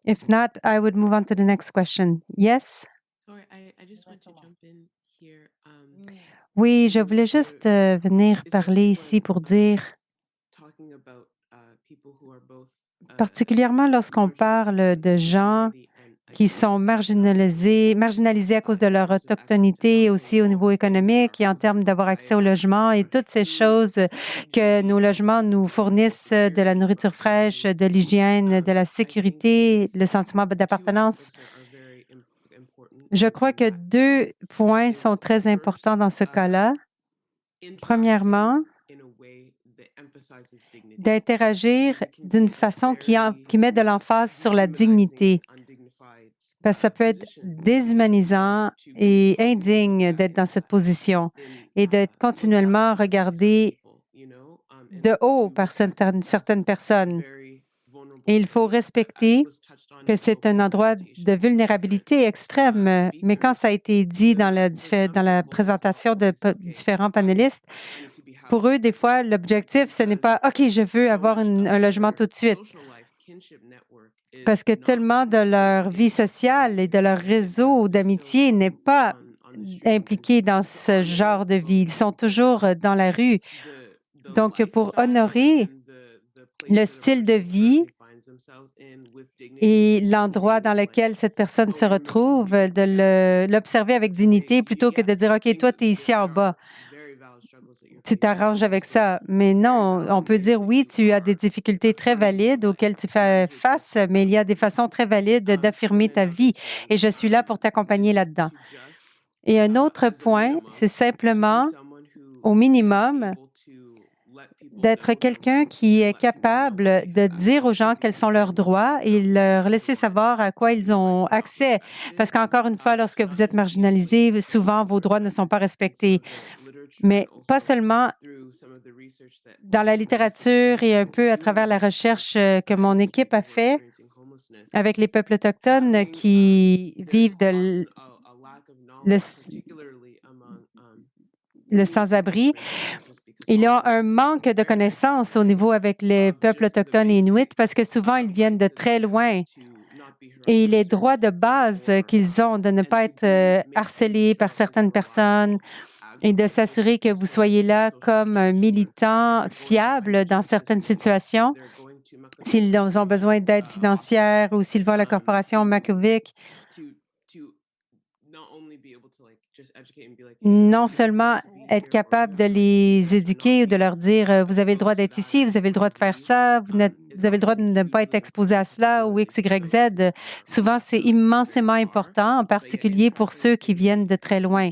If not, I would move on to the next question. Yes? Sorry, I just want to jump in here. Oui, je voulais juste venir parler ici pour dire, particulièrement lorsqu'on parle de gens qui sont marginalisés à cause de leur autochtonité, aussi au niveau économique et en termes d'avoir accès au logement et toutes ces choses que nos logements nous fournissent, de la nourriture fraîche, de l'hygiène, de la sécurité, le sentiment d'appartenance. Je crois que 2 points sont très importants dans ce cas-là. Premièrement, d'interagir d'une façon qui met de l'emphase sur la dignité. Parce que ça peut être déshumanisant et indigne d'être dans cette position et d'être continuellement regardé de haut par certaines personnes. Et il faut respecter que c'est un endroit de vulnérabilité extrême. Mais quand ça a été dit dans la présentation de différents panélistes, pour eux, des fois, l'objectif, ce n'est pas « OK, je veux avoir un logement tout de suite ». Parce que tellement de leur vie sociale et de leur réseau d'amitié n'est pas impliqué dans ce genre de vie. Ils sont toujours dans la rue. Donc, pour honorer le style de vie et l'endroit dans lequel cette personne se retrouve, de l'observer avec dignité plutôt que de dire « OK, toi, tu es ici en bas. Tu t'arranges avec ça. » Mais non, on peut dire « Oui, tu as des difficultés très valides auxquelles tu fais face, mais il y a des façons très valides d'affirmer ta vie et je suis là pour t'accompagner là-dedans. » Et un autre point, c'est simplement, au minimum, d'être quelqu'un qui est capable de dire aux gens quels sont leurs droits et leur laisser savoir à quoi ils ont accès. Parce qu'encore une fois, lorsque vous êtes marginalisé, souvent vos droits ne sont pas respectés. Mais pas seulement dans la littérature et un peu à travers la recherche que mon équipe a fait avec les peuples autochtones qui vivent le sans-abri. Il y a un manque de connaissances au niveau avec les peuples autochtones et inuits parce que souvent, ils viennent de très loin. Et les droits de base qu'ils ont de ne pas être harcelés par certaines personnes et de s'assurer que vous soyez là comme un militant fiable dans certaines situations. S'ils ont besoin d'aide financière ou s'ils vont à la corporation Makovic, non seulement être capable de les éduquer ou de leur dire vous avez le droit d'être ici, vous avez le droit de faire ça, vous avez le droit de ne pas être exposé à cela ou X, Y, Z. Souvent, c'est immensément important, en particulier pour ceux qui viennent de très loin.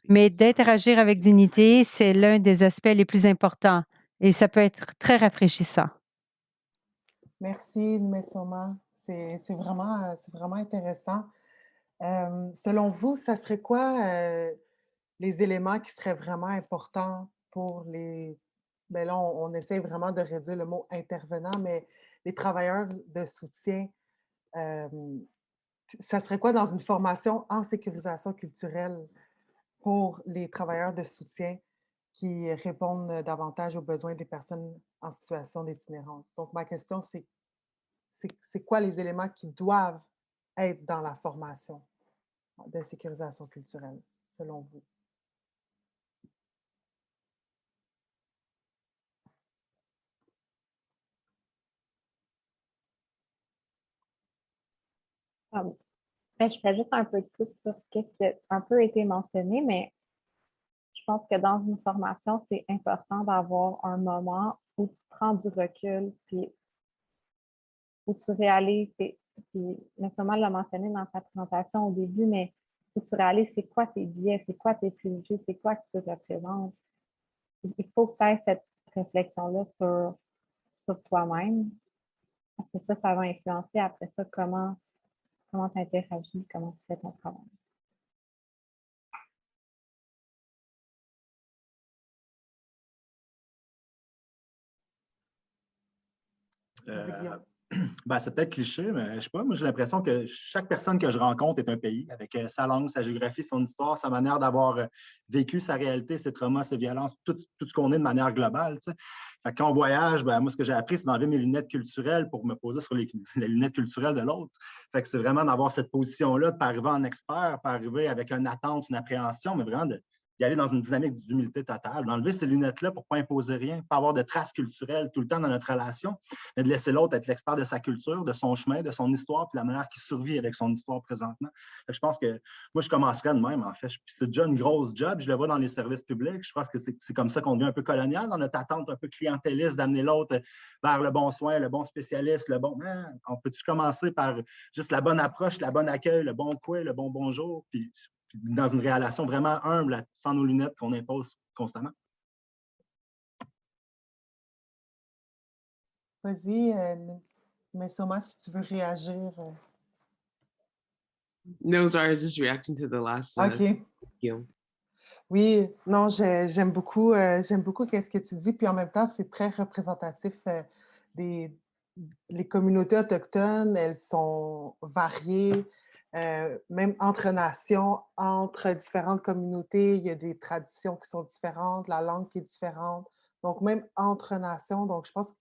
Mais d'interagir avec dignité, c'est l'un des aspects les plus importants et ça peut être très rafraîchissant. Merci, Numesoma. C'est vraiment intéressant. Selon vous, ça serait quoi les éléments qui seraient vraiment importants pour les... Ben là, on essaie vraiment de réduire le mot intervenant, mais les travailleurs de soutien, ça serait quoi dans une formation en sécurisation culturelle pour les travailleurs de soutien qui répondent davantage aux besoins des personnes en situation d'itinérance? Donc, ma question, c'est quoi les éléments qui doivent être dans la formation de sécurisation culturelle, selon vous? Je ferais juste un peu de plus sur ce qui a un peu été mentionné, mais je pense que dans une formation, c'est important d'avoir un moment où tu prends du recul, puis où tu réalises, puis Somal l'a mentionné dans sa présentation au début, mais où tu réalises c'est quoi tes biais, c'est quoi tes préjugés, c'est quoi que tu représentes. Il faut que tu aies cette réflexion-là sur toi-même, parce que ça va influencer après ça comment tu interagis, comment tu fais ton travail. C'est peut-être cliché, mais je sais pas, moi j'ai l'impression que chaque personne que je rencontre est un pays, avec sa langue, sa géographie, son histoire, sa manière d'avoir vécu sa réalité, ses traumas, ses violences, tout ce qu'on est de manière globale. Fait que quand on voyage, moi ce que j'ai appris, c'est d'enlever mes lunettes culturelles pour me poser sur les lunettes culturelles de l'autre. Fait que c'est vraiment d'avoir cette position-là, de ne pas arriver en expert, pas arriver avec une attente, une appréhension, mais vraiment d'y aller dans une dynamique d'humilité totale, d'enlever ces lunettes-là pour ne pas imposer rien, pas avoir de traces culturelles tout le temps dans notre relation, mais de laisser l'autre être l'expert de sa culture, de son chemin, de son histoire, puis la manière qu'il survit avec son histoire présentement. Je pense que moi, je commencerais de même, en fait. C'est déjà une grosse job, je le vois dans les services publics. Je pense que c'est comme ça qu'on devient un peu colonial, dans notre attente un peu clientéliste, d'amener l'autre vers le bon soin, le bon spécialiste, le bon... on peut-tu commencer par juste la bonne approche, la bonne accueil, le bon quoi, le bon bonjour, puis dans une relation vraiment humble, sans nos lunettes qu'on impose constamment. Vas-y, Mesoma, si tu veux réagir. No, sorry, I was just reacting to the last. OK. Oui, non, j'aime beaucoup ce que tu dis, puis en même temps, c'est très représentatif les communautés autochtones, elles sont variées, même entre nations, entre différentes communautés, il y a des traditions qui sont différentes, la langue qui est différente, donc même entre nations. Donc, je pense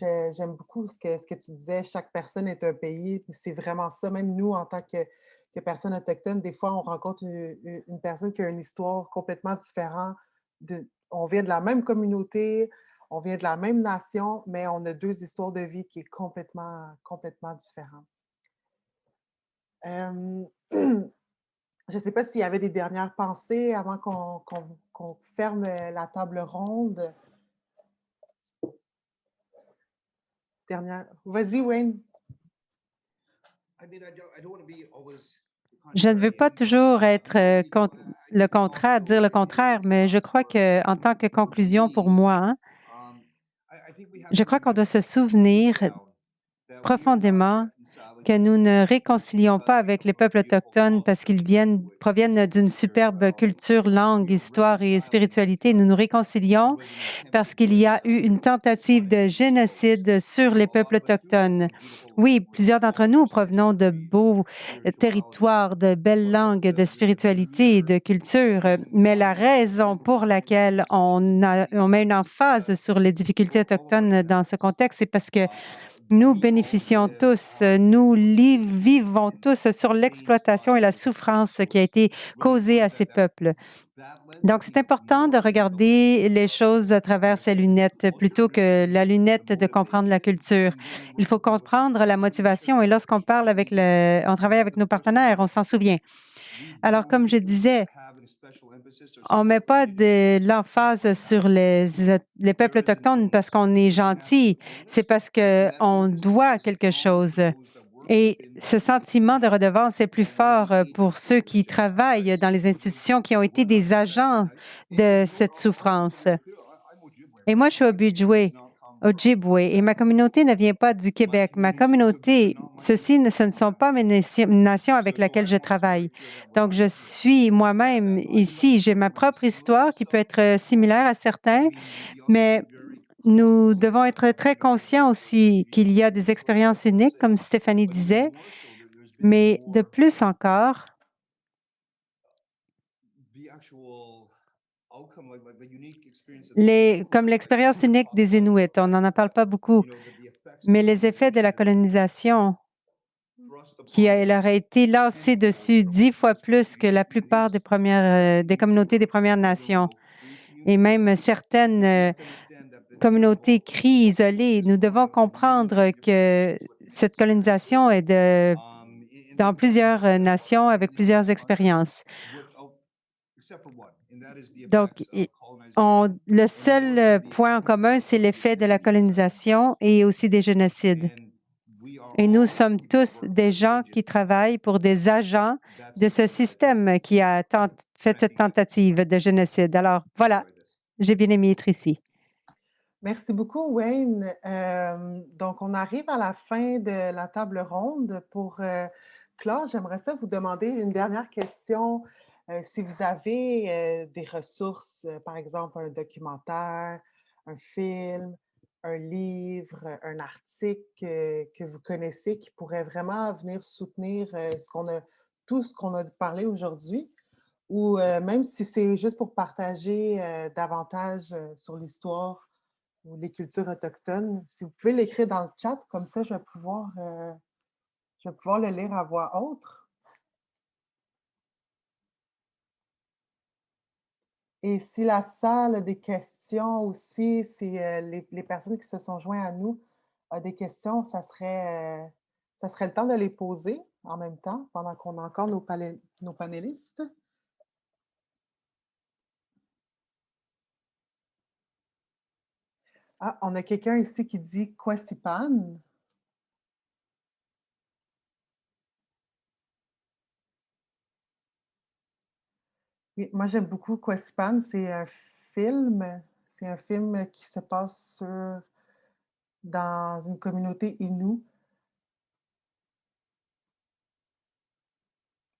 que j'aime beaucoup ce que tu disais, chaque personne est un pays, c'est vraiment ça. Même nous, en tant que personnes autochtones, des fois, on rencontre une personne qui a une histoire complètement différente. On vient de la même communauté, on vient de la même nation, mais on a deux histoires de vie qui est complètement différentes. Je ne sais pas s'il y avait des dernières pensées avant qu'on ferme la table ronde. Vas-y, Wayne. Je ne veux pas toujours être le contraire, dire le contraire, mais je crois qu'en tant que conclusion pour moi, je crois qu'on doit se souvenir profondément que nous ne réconcilions pas avec les peuples autochtones parce qu'ils proviennent d'une superbe culture, langue, histoire et spiritualité. Nous nous réconcilions parce qu'il y a eu une tentative de génocide sur les peuples autochtones. Oui, plusieurs d'entre nous provenons de beaux territoires, de belles langues, de spiritualité et de culture, mais la raison pour laquelle on met une emphase sur les difficultés autochtones dans ce contexte, c'est parce que Nous bénéficions tous, nous vivons tous sur l'exploitation et la souffrance qui a été causée à ces peuples. Donc, c'est important de regarder les choses à travers ces lunettes plutôt que la lunette de comprendre la culture. Il faut comprendre la motivation et lorsqu'on parle on travaille avec nos partenaires, on s'en souvient. Alors, comme je disais, on ne met pas de l'emphase sur les peuples autochtones parce qu'on est gentil, c'est parce qu'on doit quelque chose. Et ce sentiment de redevance est plus fort pour ceux qui travaillent dans les institutions qui ont été des agents de cette souffrance. Et moi, je suis Ojibwe, et ma communauté ne vient pas du Québec. Ma communauté, ce ne sont pas mes nations avec lesquelles je travaille. Donc, je suis moi-même ici. J'ai ma propre histoire qui peut être similaire à certains, mais nous devons être très conscients aussi qu'il y a des expériences uniques, comme Stéphanie disait, mais de plus encore, comme l'expérience unique des Inuits, on n'en parle pas beaucoup, mais les effets de la colonisation qui leur a été lancée dessus 10 fois plus que la plupart des communautés des Premières Nations. Et même certaines communautés crient isolées. Nous devons comprendre que cette colonisation est dans plusieurs nations avec plusieurs expériences. Donc, le seul point en commun, c'est l'effet de la colonisation et aussi des génocides. Et nous sommes tous des gens qui travaillent pour des agents de ce système qui a fait cette tentative de génocide. Alors, voilà, j'ai bien aimé être ici. Merci beaucoup, Wayne. Donc, on arrive à la fin de la table ronde. Pour Claude, j'aimerais ça vous demander une dernière question. Si vous avez des ressources, par exemple un documentaire, un film, un livre, un article que vous connaissez qui pourrait vraiment venir soutenir tout ce qu'on a parlé aujourd'hui, ou même si c'est juste pour partager davantage sur l'histoire ou les cultures autochtones, si vous pouvez l'écrire dans le chat, comme ça je vais pouvoir le lire à voix haute. Et si la salle a des questions aussi, si les personnes qui se sont joints à nous ont des questions, ça serait le temps de les poser en même temps, pendant qu'on a encore nos panélistes. Ah, on a quelqu'un ici qui dit Kwasipan. Oui, moi j'aime beaucoup Kwasipan. C'est un film. C'est un film qui se passe dans une communauté Innu.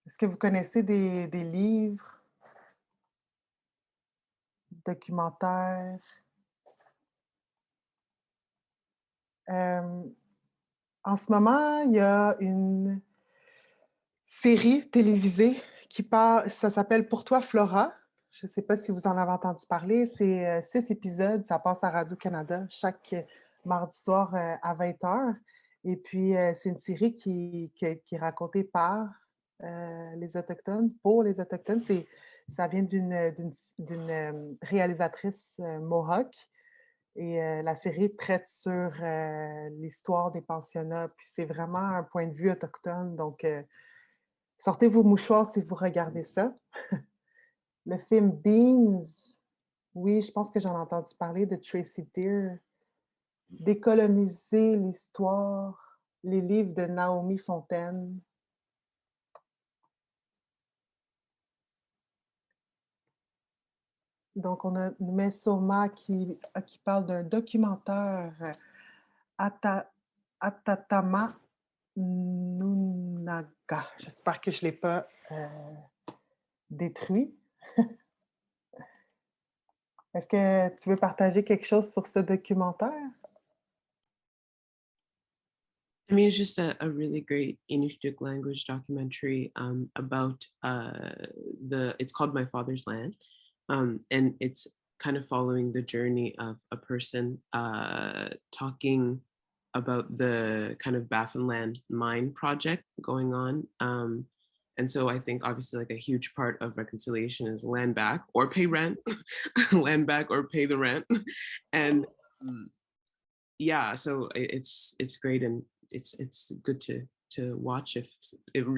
Est-ce que vous connaissez des livres, documentaires? En ce moment, il y a une série télévisée ça s'appelle Pour toi, Flora. Je ne sais pas si vous en avez entendu parler. C'est 6 épisodes, ça passe à Radio-Canada chaque mardi soir à 20h. Et puis, c'est une série qui est racontée par les Autochtones, pour les Autochtones. Ça vient d'une réalisatrice Mohawk. Et la série traite sur l'histoire des pensionnats. Puis c'est vraiment un point de vue autochtone. Donc, sortez vos mouchoirs si vous regardez ça. Le film Beans, oui, je pense que j'en ai entendu parler de Tracy Deer. Décoloniser l'histoire, les livres de Naomi Fontaine. Donc, on a Mesoma qui parle d'un documentaire Atatama Nunaga. J'espère que je ne l'ai pas détruit. Est-ce que tu veux partager quelque chose sur ce documentaire? I mean, it's just a really great Inukjuk language documentary about it's called My Father's Land. And it's kind of following the journey of a person talking about the kind of Baffinland mine project going on. And so I think obviously like a huge part of reconciliation is land back or pay rent, land back or pay the rent. And yeah, so it's great, and it's good to watch if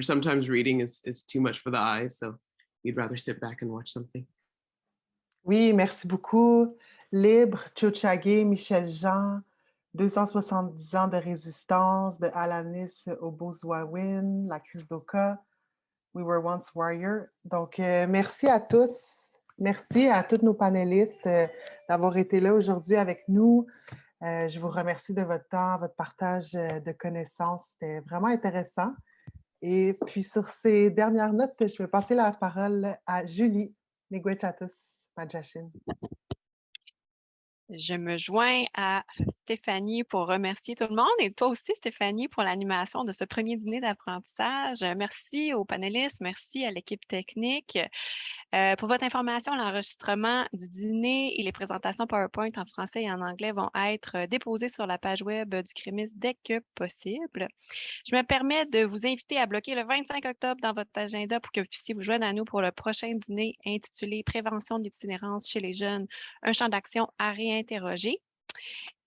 sometimes reading is too much for the eyes, so you'd rather sit back and watch something. Oui, merci beaucoup. Libre, Tiohtià:ke, Michel Jean, 270 ans de résistance, de Alanis au Bozouawin, la crise d'Oka, We Were Once Warrior. Donc, merci à tous. Merci à tous nos panélistes d'avoir été là aujourd'hui avec nous. Je vous remercie de votre temps, votre partage de connaissances. C'était vraiment intéressant. Et puis, sur ces dernières notes, je vais passer la parole à Julie. Miigwech à tous. Majashin. Je me joins à Stéphanie pour remercier tout le monde et toi aussi, Stéphanie, pour l'animation de ce premier dîner d'apprentissage. Merci aux panélistes, merci à l'équipe technique. Pour votre information, l'enregistrement du dîner et les présentations PowerPoint en français et en anglais vont être déposés sur la page web du CREMIS dès que possible. Je me permets de vous inviter à bloquer le 25 octobre dans votre agenda pour que vous puissiez vous joindre à nous pour le prochain dîner intitulé « Prévention de l'itinérance chez les jeunes, un champ d'action à réinterroger ».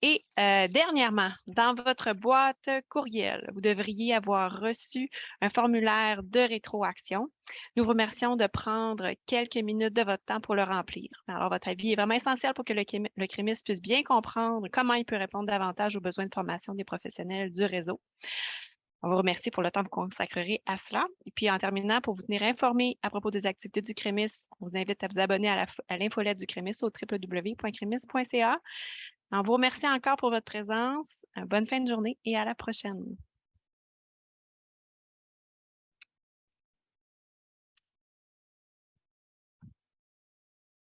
Et dernièrement, dans votre boîte courriel, vous devriez avoir reçu un formulaire de rétroaction. Nous vous remercions de prendre quelques minutes de votre temps pour le remplir. Alors, votre avis est vraiment essentiel pour que le CREMIS puisse bien comprendre comment il peut répondre davantage aux besoins de formation des professionnels du réseau. On vous remercie pour le temps que vous consacrerez à cela. Et puis, en terminant, pour vous tenir informé à propos des activités du CREMIS, on vous invite à vous abonner à l'infolette du CREMIS au www.cremis.ca. On vous remercie encore pour votre présence. Bonne fin de journée et à la prochaine.